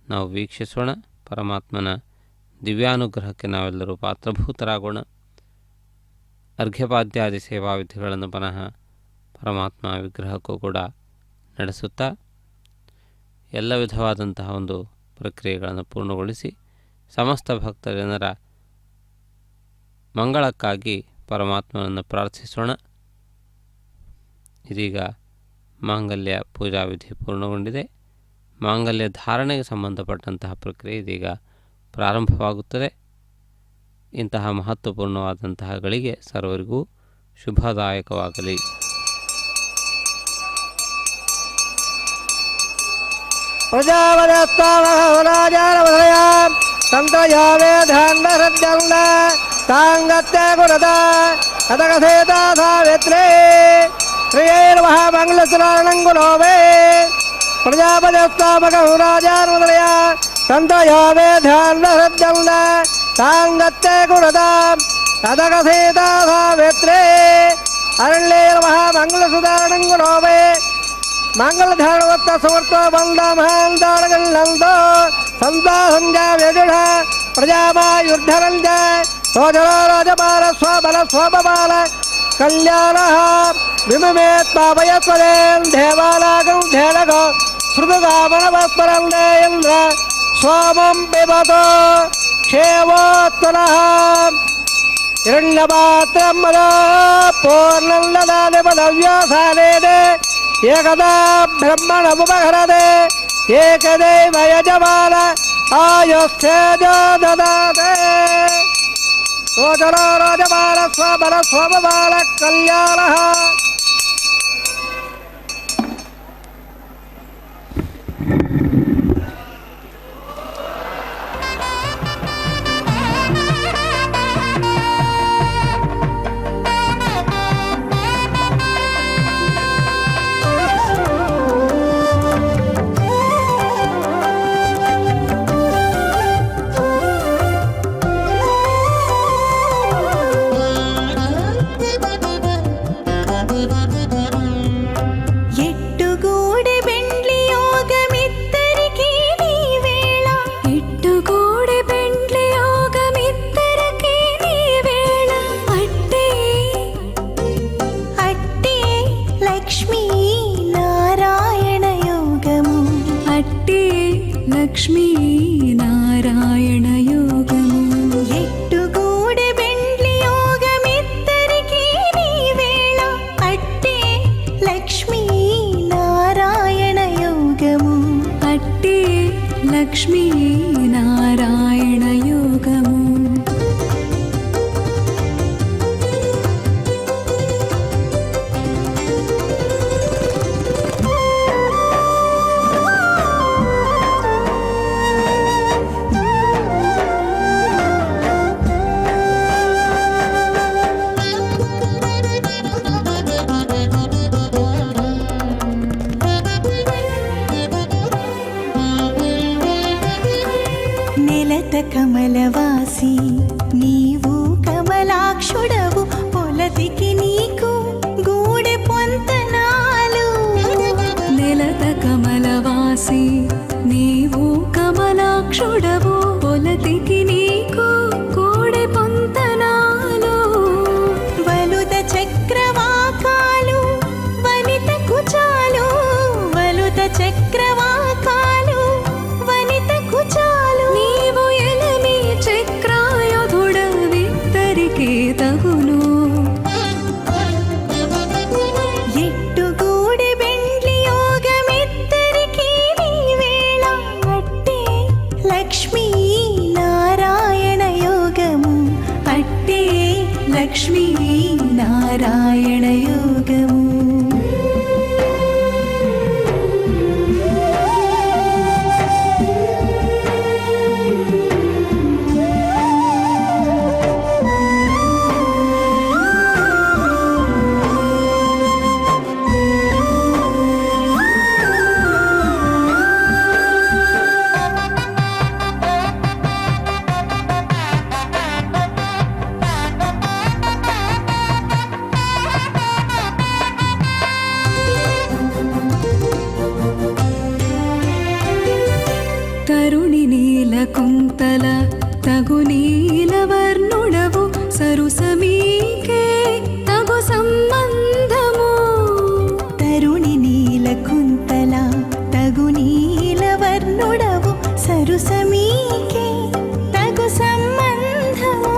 ನಾವು ವೀಕ್ಷಿಸೋಣ. ಪರಮಾತ್ಮನ ದಿವ್ಯಾನುಗ್ರಹಕ್ಕೆ ನಾವೆಲ್ಲರೂ ಪಾತ್ರಭೂತರಾಗೋಣ. ಅರ್ಘ್ಯಪಾದ್ಯಾದಿ ಸೇವಾ ವಿಧಿಗಳನ್ನು ಪುನಃ ಪರಮಾತ್ಮ ವಿಗ್ರಹಕ್ಕೂ ಕೂಡ ನಡೆಸುತ್ತಾ ಎಲ್ಲ ವಿಧವಾದಂತಹ ಒಂದು ಪ್ರಕ್ರಿಯೆಗಳನ್ನು ಪೂರ್ಣಗೊಳಿಸಿ ಸಮಸ್ತ ಭಕ್ತ ಜನರ ಮಂಗಳಕ್ಕಾಗಿ ಪರಮಾತ್ಮನನ್ನು ಪ್ರಾರ್ಥಿಸೋಣ. ಇದೀಗ ಮಾಂಗಲ್ಯ ಪೂಜಾ ವಿಧಿ ಪೂರ್ಣಗೊಂಡಿದೆ. ಮಾಂಗಲ್ಯ ಧಾರಣೆಗೆ ಸಂಬಂಧಪಟ್ಟಂತಹ ಪ್ರಕ್ರಿಯೆ ಇದೀಗ ಪ್ರಾರಂಭವಾಗುತ್ತದೆ. ಇಂತಹ ಮಹತ್ವಪೂರ್ಣವಾದಂತಹ ಗಳಿಗೆ ಸರ್ವರಿಗೂ ಶುಭದಾಯಕವಾಗಲಿ. ಪ್ರಜಾವದಸ್ತಾವರಾಜಾರವಧಯ ತಂತ್ರಯಾವೇ ಧಾಂಡ ಸಜ್ಜಂಡ तांगत्य गुणदा अतकथेता सावित्रे श्रियैर्वः मंगलस्नानं गुणोवे प्रजापतिस्तामकं राजानुदया सन्तयो वेधान्नहृद्यन्द तांगत्य गुणदा अतकथेता सावित्रे अरण्यैर्वः मंगलसुधारणं गुणोवे मंगलधारणवत्त सुवर्त बन्धमहान्ताडगल्लन्त सन्ता संजा व्यजुढ प्रजामायुर्धरञ्ज सोजरो राजपाल स्वबल स्वबल कल्याणः विममेत्पापयत्वदेन् देवालागं धेनगो श्रुतगामनवत्परं देयन्द्र सोमं पिबतो क्षेमोत्तरः हिरण्यपात्रं मदा पूर्णं ददाति पदव्यासानेन एकदा ब्रह्मणमुपहरते एकदैव यजमान आयुस्तेजो ददाते सोचरो राजपाल स्वबल स्वबल कल्याणः లక్ష్మీ నారాయణ యోగము ఎట్టుగూడె బెండ్లి యోగమిద్దరికీ నీ వేళ అట్టే లక్ష్మీ నారాయణ యోగము అట్టే లక్ష్మీ నారాయణ యోగము కమలవాసి నీవు కమలాక్షుడవు పొలతికి నీకు గూడె పొంతనాలు నెలత కమలవాసి నీవు కమలాక్షుడవు పొలతికి నీకు గూడె పొంతనాలు వలుద చక్రవాకాలు వనిత కుచాలు వలుద చక్రవాకాలు వనిత కుచాలు నీవు చక్రాయుధుడవిద్దరికీ తగును ఎట్టుగూడె బెండ్లి యోగమిద్దరికీ నీ వేళ అట్టే లక్ష్మీ నారాయణ యోగము అట్టే లక్ష్మీ నారాయణ యోగము తరుణి నీలకుంతల తగు నీలవర్ణుడవు సరుసమీకే తగు సంబంధము తరుణి నీలకుంతల తగు నీలవర్ణుడవు సరుసమీకే తగు సంబంధము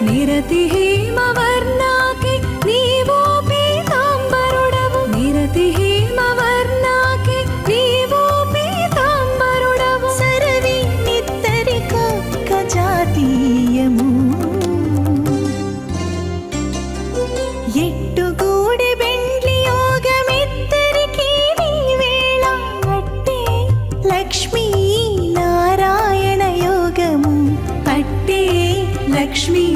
నిరతి హేమవర్ణాకి నీవో పీతాంబరుడవు నిరతి హేమవర్ణాకి నీవో పీతాంబరుడవు సరవి నిత్తరికొక్క జాతీయము ఎట్టుగూడె బెండ్లి యోగమిద్దరికీ నీ వేళ అట్టే లక్ష్మీ నారాయణ యోగము అట్టే లక్ష్మీ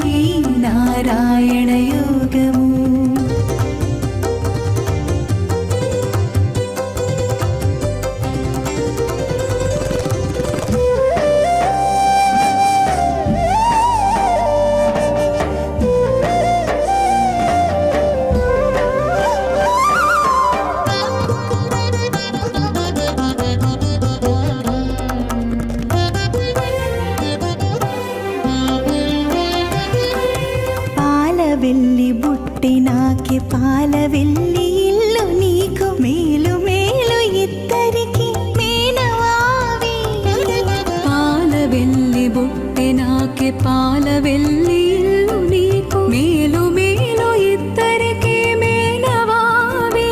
నాకే పాలవెల్లి ఇల్లు నీకు మేలు మేలు ఇద్దరికి మేనవావి పాలవెల్లి బొట్టె నాకే పాలవెల్లి ఇల్లు నీకు మేలు మేలు ఇద్దరికి మేనవావి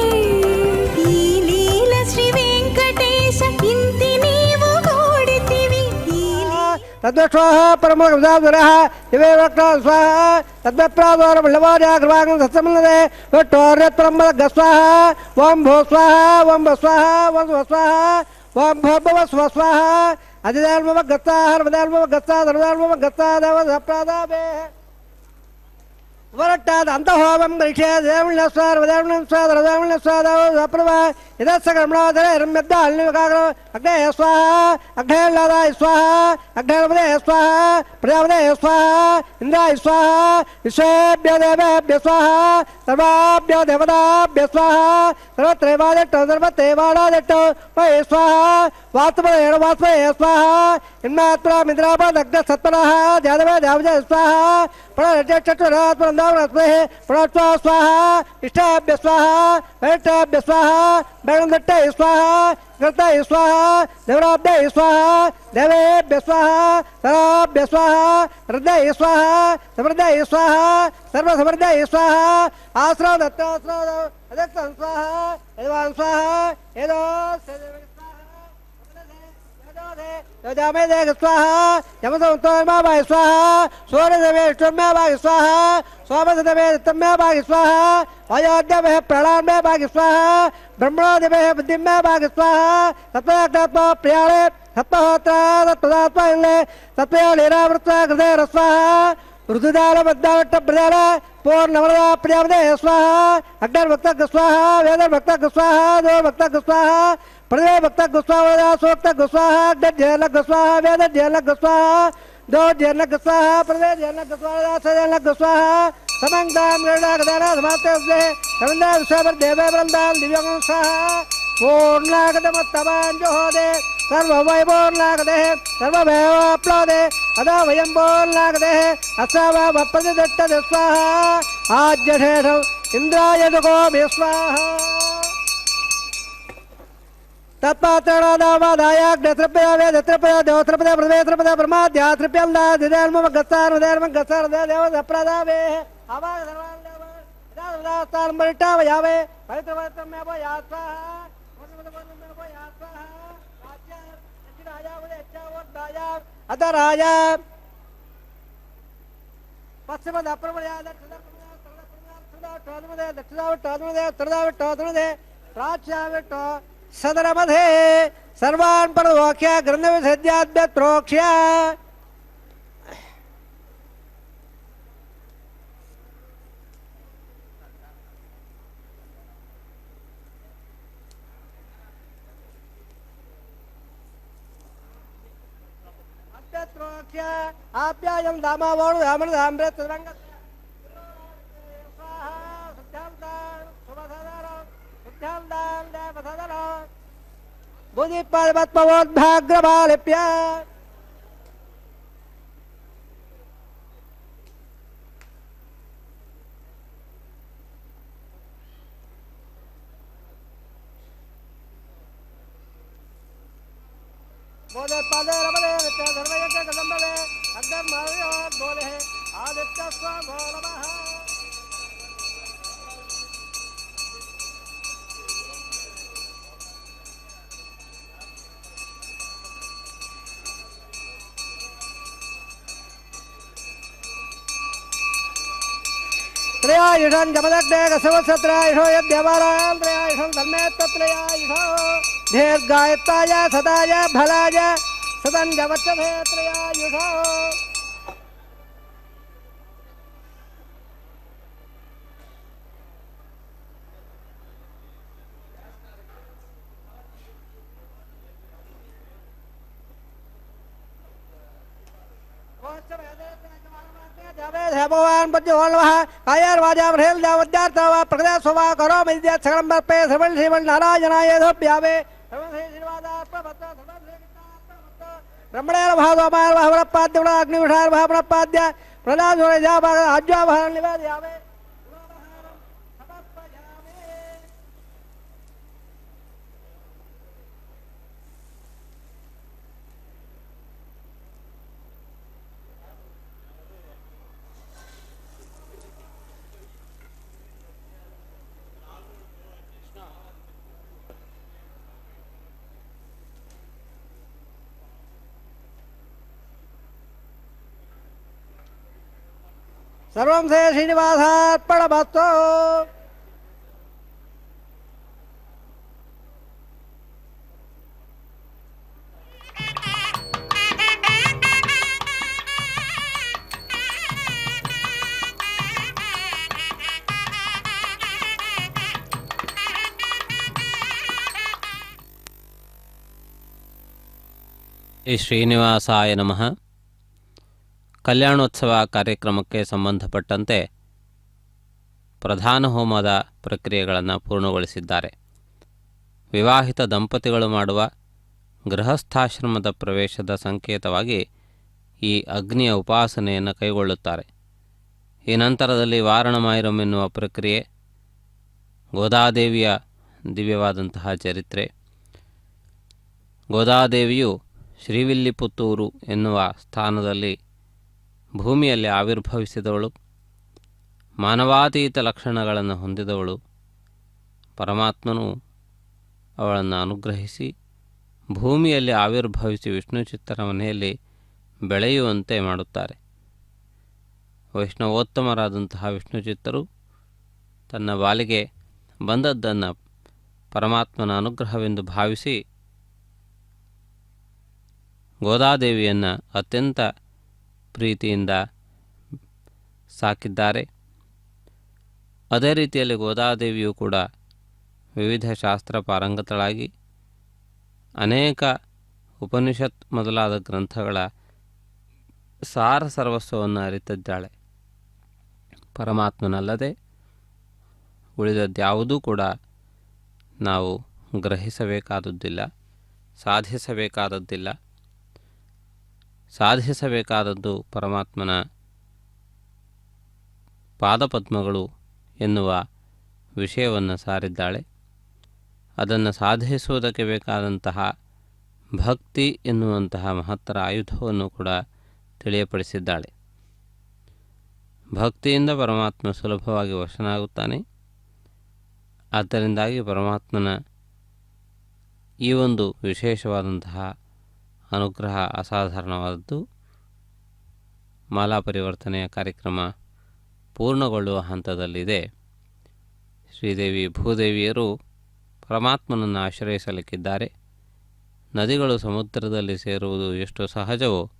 ఈ లీల శ్రీ వెంకటేశ ఇంటి నీవు కోడితివి తద్వస్వాహ పరమగంధాధురః ఇవే వక్ర స్వాహ తద్వప్రాదోర బల్లవార్యాగ్రవాగం సత్సమన్నదే వట్టోర్యత్పరంబలగస్వాహ ఓం భూ స్వాహ ఓం స్వాహ ఓం స్వాహ ఓం భూర్భువ స్వాహ అధిదాల్మవగత్తాహ రవదాల్మవగత్తా ధర్మదాల్మవగత్తా దేవదప్రాదావే వరట్టాద్ అంతహోమం గరిష్యే దేవణ్యస్వారవదేవణ్యస్వాదరవదేవణ్యస్వాదప్రభ ఇదస్సకర్మణోదరే రమ్యద్ద అల్నివకాగ్ర అగ్నే స్వాహ అగ్నేలాదాయ స్వాహ అగ్నేపదే స్వాహ ప్రజాపదే స్వాహ ఇంద్రాయ స్వాహ విశ్వేభ్యో దేవేభ్య స్వాహ సర్వాభ్యో దేవతాభ్య స్వాహ సర్వత్రైవాదట్టో సర్వత్రైవాడాదట్టో వై స్వాహ వాస్తుపదే వాస్తుపదే స్వాహ ఇమ్నాత్మా మిత్రాపదగ్న సత్పరః జాతవే దేవజ స్వాహ ప్రణచక్షురాత్మనందావనస్మహే ప్రణత్వా స్వాహ ఇష్టాభ్య స్వాహ వైష్టాభ్య స్వాహ బైణదట్టే స్వాహ కర్తాయ స్వాహ దేవరాభ్యై స్వాహ దేవేభ్య స్వాహ సరాభ్య స్వాహ హృదయ స్వాహ సమృద్ధయ స్వాహ సర్వసమృద్ధయ స్వాహ ఆశ్రవ దత్తాశ్రవ అదత్తం స్వాహ యజమాన్ స్వాహ ఏదో యజామేదేగ స్వాహ యమసంతోమాయ స్వాహ సూర్యదేవేష్టమ్యాభాగి స్వాహ సోమసదేవేత్తమ్యాభాగి స్వాహ అయోధ్యమే ప్రాణాన్మే భాగి స్వాహ బ్రహ్మణోదిమే బుద్ధిమే భాగి స్వాహ సత్వయాజ్ఞాత్మ ప్రియాళే సత్వహోత్ర తత్పదాత్మ ఇల్లే సత్వయో నీరావృత్వ హృదయ స్వాహ ఋతుదాల మద్దావట్ట ప్రజాల పూర్ణమద ప్రియామదే స్వాహ అగ్నిర్భక్త స్వాహ వేదర్భక్త స్వాహ దేవభక్త స్వాహ ప్రదే భక్త గుస్వాహ సూక్త గుస్వాహ జల గుస్వాహ వేద జల గుస్వాహ దో జల గుస్వాహ ప్రదే జల గుస్వాహ సజల గుస్వాహ సమంగాం గడాగదాన సమాప్తే సమందా విశ్వభర్ దేవే బృందాం దివ్యంగం స్వాహ పూర్ణాగతమత్తమాంజోదే సర్వవైభోర్లాగదే సర్వభేవాప్లోదే అదా వయం బోర్లాగదే అసవప్రతిదట్టదే స్వాహ ఆజ్యశేషం ఇంద్రాయ దుకోమి స్వాహ తత్పాత్రదాయాగ్నత్రపద వేదత్రపద దేవత్రపద ప్రవేత్రపద బ్రహ్మాద్యాత్రప్యందా దిదేర్మగత్తారదేర్మగత్తారదేవదప్రదావే అవాగధర్వాండవే పవిత్రవత్తమ్యవ యాత్వాహ అతరాయ పశ్చిమద అప్రమయాదే ప్రాచ్యావిట్టో సదరమధే సర్వాన్ పరమోక్ష్య గ్రంథ విసద్యాద్యత్రోక్ష్య ఆప్యాయం దామావోడు రామణ దామ్రే త్రిరంగ బుధిపద్మోద్భాగ్రమాలిప్య बोले पाले रमले नित्य धर्मयज्ञ कदम्बले अग्निर् मायो बोले आदित्य स्वाभो नमः त्रयायुषं जमदग्ने कसवत्सत्रायुषो यद्यवरां त्रयायुषं धर्मेत्तत्रयायुषो दीर्घायुत्ताय सदाय फलाय सदञ्जवच्चभे त्रयायुषो भगवान पद्योल्वः कायर्वाजा भ्रेल जावद्यार्थव प्रगदा स्वभा करो मिद्या सकलम पे श्रवण श्रीमन नारायणाय धोप्यावे ब्रह्मणेर भागवमार भावरपाद्य अग्निविषार भावरपाद्य प्रदान होने जा भाग आज्ञा भार निवेद्यावे ಸರ್ವಂ ಶ್ರೀ ಶ್ರೀನಿವಾಸಾರ್ಪಣಮಸ್ತು. ಈ ಶ್ರೀನಿವಾಸಾಯ ನಮಃ. ಕಲ್ಯಾಣೋತ್ಸವ ಕಾರ್ಯಕ್ರಮಕ್ಕೆ ಸಂಬಂಧಪಟ್ಟಂತೆ ಪ್ರಧಾನ ಹೋಮದ ಪ್ರಕ್ರಿಯೆಗಳನ್ನು ಪೂರ್ಣಗೊಳಿಸಿದ್ದಾರೆ. ವಿವಾಹಿತ ದಂಪತಿಗಳು ಮಾಡುವ ಗೃಹಸ್ಥಾಶ್ರಮದ ಪ್ರವೇಶದ ಸಂಕೇತವಾಗಿ ಈ ಅಗ್ನಿಯ ಉಪಾಸನೆಯನ್ನು ಕೈಗೊಳ್ಳುತ್ತಾರೆ. ಈ ನಂತರದಲ್ಲಿ ವಾರಣಮಾಯಿರಂ ಎನ್ನುವ ಪ್ರಕ್ರಿಯೆ, ಗೋದಾದೇವಿಯ ದಿವ್ಯವಾದಂತಹ ಚರಿತ್ರೆ. ಗೋದಾದೇವಿಯು ಶ್ರೀವಿಲ್ಲಿಪುತ್ತೂರು ಎನ್ನುವ ಸ್ಥಾನದಲ್ಲಿ ಭೂಮಿಯಲ್ಲಿ ಆವಿರ್ಭವಿಸಿದವಳು, ಮಾನವಾತೀತ ಲಕ್ಷಣಗಳನ್ನು ಹೊಂದಿದವಳು. ಪರಮಾತ್ಮನು ಅವಳನ್ನು ಅನುಗ್ರಹಿಸಿ ಭೂಮಿಯಲ್ಲಿ ಆವಿರ್ಭವಿಸಿ ವಿಷ್ಣು ಚಿತ್ತರ ಮನೆಯಲ್ಲಿ ಬೆಳೆಯುವಂತೆ ಮಾಡುತ್ತಾರೆ. ವೈಷ್ಣವೋತ್ತಮರಾದಂತಹ ವಿಷ್ಣು ಚಿತ್ತರು ತನ್ನ ಬಾಲಿಗೆ ಬಂದದ್ದನ್ನು ಪರಮಾತ್ಮನ ಅನುಗ್ರಹವೆಂದು ಭಾವಿಸಿ ಗೋದಾದೇವಿಯನ್ನು ಅತ್ಯಂತ ಪ್ರೀತಿಯಿಂದ ಸಾಕಿದ್ದಾರೆ. ಅದೇ ರೀತಿಯಲ್ಲಿ ಗೋದಾದೇವಿಯು ಕೂಡ ವಿವಿಧ ಶಾಸ್ತ್ರ ಪಾರಂಗತಳಾಗಿ ಅನೇಕ ಉಪನಿಷತ್ ಮೊದಲಾದ ಗ್ರಂಥಗಳ ಸಾರ ಸರ್ವಸ್ವವನ್ನು ಅರಿತಿದ್ದಾಳೆ. ಪರಮಾತ್ಮನಲ್ಲದೆ ಉಳಿದದ್ಯಾವುದೂ ಕೂಡ ನಾವು ಗ್ರಹಿಸಬೇಕಾದದ್ದಿಲ್ಲ, ಸಾಧಿಸಬೇಕಾದದ್ದಿಲ್ಲ. ಸಾಧಿಸಬೇಕಾದದ್ದು ಪರಮಾತ್ಮನ ಪಾದಪದ್ಮಗಳು ಎನ್ನುವ ವಿಷಯವನ್ನು ಸಾರಿದ್ದಾಳೆ. ಅದನ್ನು ಸಾಧಿಸುವುದಕ್ಕೆ ಬೇಕಾದಂತಹ ಭಕ್ತಿ ಎನ್ನುವಂತಹ ಮಹತ್ತರ ಆಯುಧವನ್ನು ಕೂಡ ತಿಳಿಯಪಡಿಸಿದ್ದಾಳೆ. ಭಕ್ತಿಯಿಂದ ಪರಮಾತ್ಮ ಸುಲಭವಾಗಿ ವಶನಾಗುತ್ತಾನೆ. ಆದ್ದರಿಂದಾಗಿ ಪರಮಾತ್ಮನ ಈ ಒಂದು ವಿಶೇಷವಾದಂತಹ ಅನುಗ್ರಹ ಅಸಾಧಾರಣವಾದದ್ದು. ಮಾಲಾ ಪರಿವರ್ತನೆಯ ಕಾರ್ಯಕ್ರಮ ಪೂರ್ಣಗೊಳ್ಳುವ ಹಂತದಲ್ಲಿದೆ. ಶ್ರೀದೇವಿ ಭೂದೇವಿಯರು ಪರಮಾತ್ಮನನ್ನು ಆಶ್ರಯಿಸಲಿಕ್ಕಿದ್ದಾರೆ. ನದಿಗಳು ಸಮುದ್ರದಲ್ಲಿ ಸೇರುವುದು ಎಷ್ಟು ಸಹಜವೋ,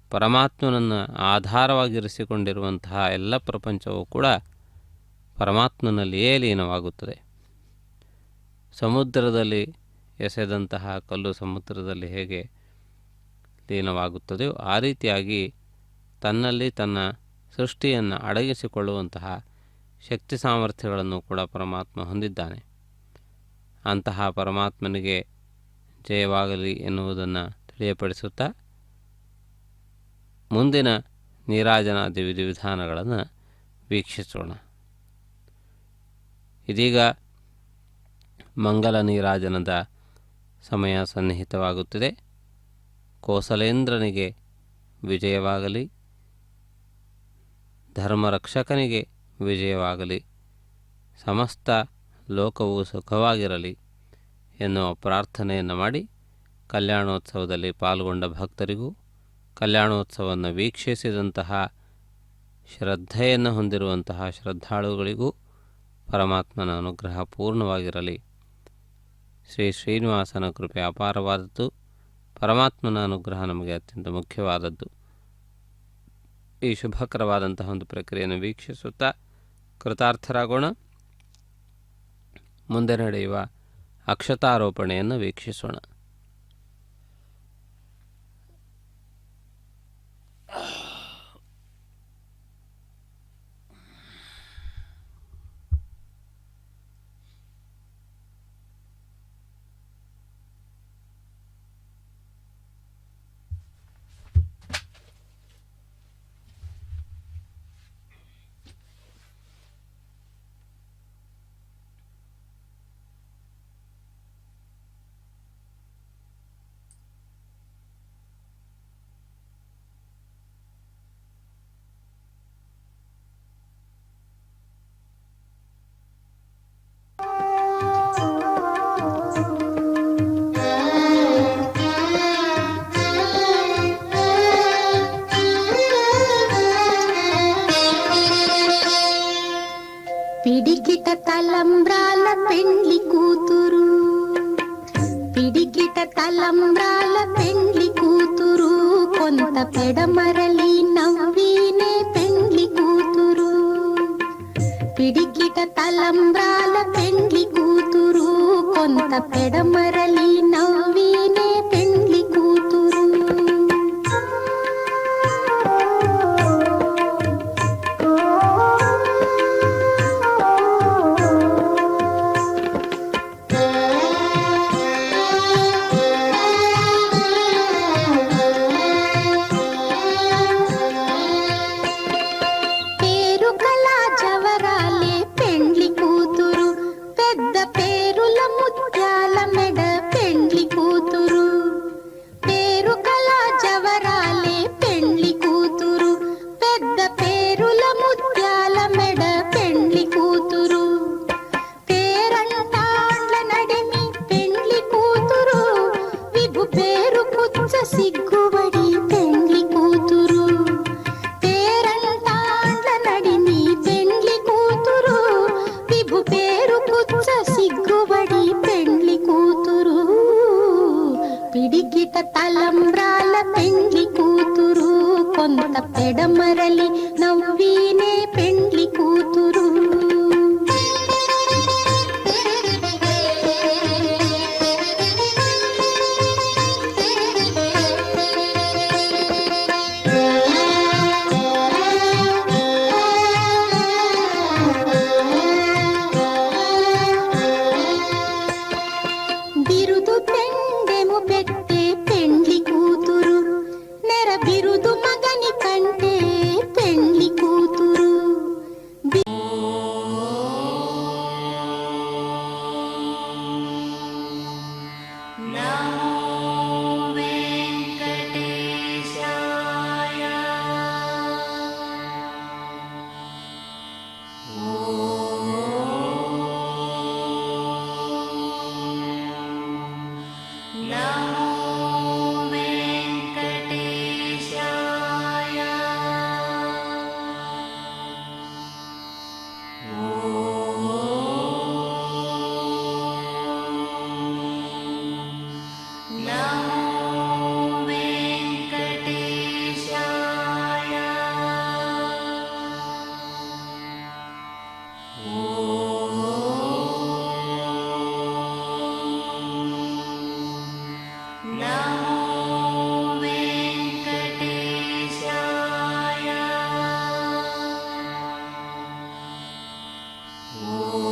ಪರಮಾತ್ಮನನ್ನು ಆಧಾರವಾಗಿರಿಸಿಕೊಂಡಿರುವಂತಹ ಎಲ್ಲ ಪ್ರಪಂಚವೂ ಕೂಡ ಪರಮಾತ್ಮನಲ್ಲಿಯೇ ಲೀನವಾಗುತ್ತದೆ. ಸಮುದ್ರದಲ್ಲಿ ಎಸೆದಂತಹ ಕಲ್ಲು ಸಮುದ್ರದಲ್ಲಿ ಹೇಗೆ ಲೀನವಾಗುತ್ತದೆಯೋ ಆ ರೀತಿಯಾಗಿ ತನ್ನಲ್ಲಿ ತನ್ನ ಸೃಷ್ಟಿಯನ್ನು ಅಡಗಿಸಿಕೊಳ್ಳುವಂತಹ ಶಕ್ತಿ ಸಾಮರ್ಥ್ಯಗಳನ್ನು ಕೂಡ ಪರಮಾತ್ಮ ಹೊಂದಿದ್ದಾನೆ. ಅಂತಹ ಪರಮಾತ್ಮನಿಗೆ ಜಯವಾಗಲಿ ಎನ್ನುವುದನ್ನು ತಿಳಿಯಪಡಿಸುತ್ತಾ ಮುಂದಿನ ನೀರಾಜನಾದಿ ವಿಧಿವಿಧಾನಗಳನ್ನು ವೀಕ್ಷಿಸೋಣ. ಇದೀಗ ಮಂಗಲ ನೀರಾಜನದ ಸಮಯ ಸನ್ನಿಹಿತವಾಗುತ್ತಿದೆ. ಕೋಸಲೇಂದ್ರನಿಗೆ ವಿಜಯವಾಗಲಿ, ಧರ್ಮರಕ್ಷಕನಿಗೆ ವಿಜಯವಾಗಲಿ, ಸಮಸ್ತ ಲೋಕವು ಸುಖವಾಗಿರಲಿ ಎನ್ನುವ ಪ್ರಾರ್ಥನೆಯನ್ನು ಮಾಡಿ ಕಲ್ಯಾಣೋತ್ಸವದಲ್ಲಿ ಪಾಲ್ಗೊಂಡ ಭಕ್ತರಿಗೂ, ಕಲ್ಯಾಣೋತ್ಸವವನ್ನು ವೀಕ್ಷಿಸಿದಂತಹ ಶ್ರದ್ಧೆಯನ್ನು ಹೊಂದಿರುವಂತಹ ಶ್ರದ್ಧಾಳುಗಳಿಗೂ ಪರಮಾತ್ಮನ ಅನುಗ್ರಹ ಪೂರ್ಣವಾಗಿರಲಿ. ಶ್ರೀ ಶ್ರೀನಿವಾಸನ ಕೃಪೆ ಅಪಾರವಾದದ್ದು. ಪರಮಾತ್ಮನ ಅನುಗ್ರಹ ನಮಗೆ ಅತ್ಯಂತ ಮುಖ್ಯವಾದದ್ದು. ಈ ಶುಭಕರವಾದಂತಹ ಒಂದು ಪ್ರಕ್ರಿಯೆಯನ್ನು ವೀಕ್ಷಿಸುತ್ತಾ ಕೃತಾರ್ಥರಾಗೋಣ. ಮುಂದೆ ನಡೆಯುವ ಅಕ್ಷತಾರೋಪಣೆಯನ್ನು ವೀಕ್ಷಿಸೋಣ. పిడికిట తలంబ్రాల పెండ్లి కూతురు, పిడికిట తలంబ్రాల పెండ్లి కూతురు, కొంత పెడమరలి నవ్వీనే పెండ్లి కూతురు. పిడికిట తలంబ్రాల పెండ్లి కూతురు, కొంత పెడమరలి నవ్వీనే పెండ్లి కూతురు. పేరు కళా జవరాలే పెండ్లి కూతురు, పెద్ద పేరుల ముత్యాల మెడ పెండ్లి కూతురు. పేరు కళా జవరాలే పెండ్లి కూతురు, పెద్ద పేరుల ముత్యాల మెడ పెండ్లి కూతురు. పేరంటాండ్ల నడిమి పెండ్లి కూతురు, విభు పేరు పుచ్చ సిగ్గుబడి పెండ్లి కూతురు. పేరంటాండ్ల నడిమి పెండ్లి కూతురు, విభు పేరు పుచ్చ సిగ్గుబడి పెండ్లి కూతురు. పిడికిట తలంబ్రాల పెండ్లి కూతురు, కొంత పెడమరలి నవ్వీనే పెండ్లి కూతురు. బిరుదు పెండెము పెట్టే పెండ్లి కూతురు, నెర బిరుదు మగని కంటే పెండ్లి కూతురు. ఓ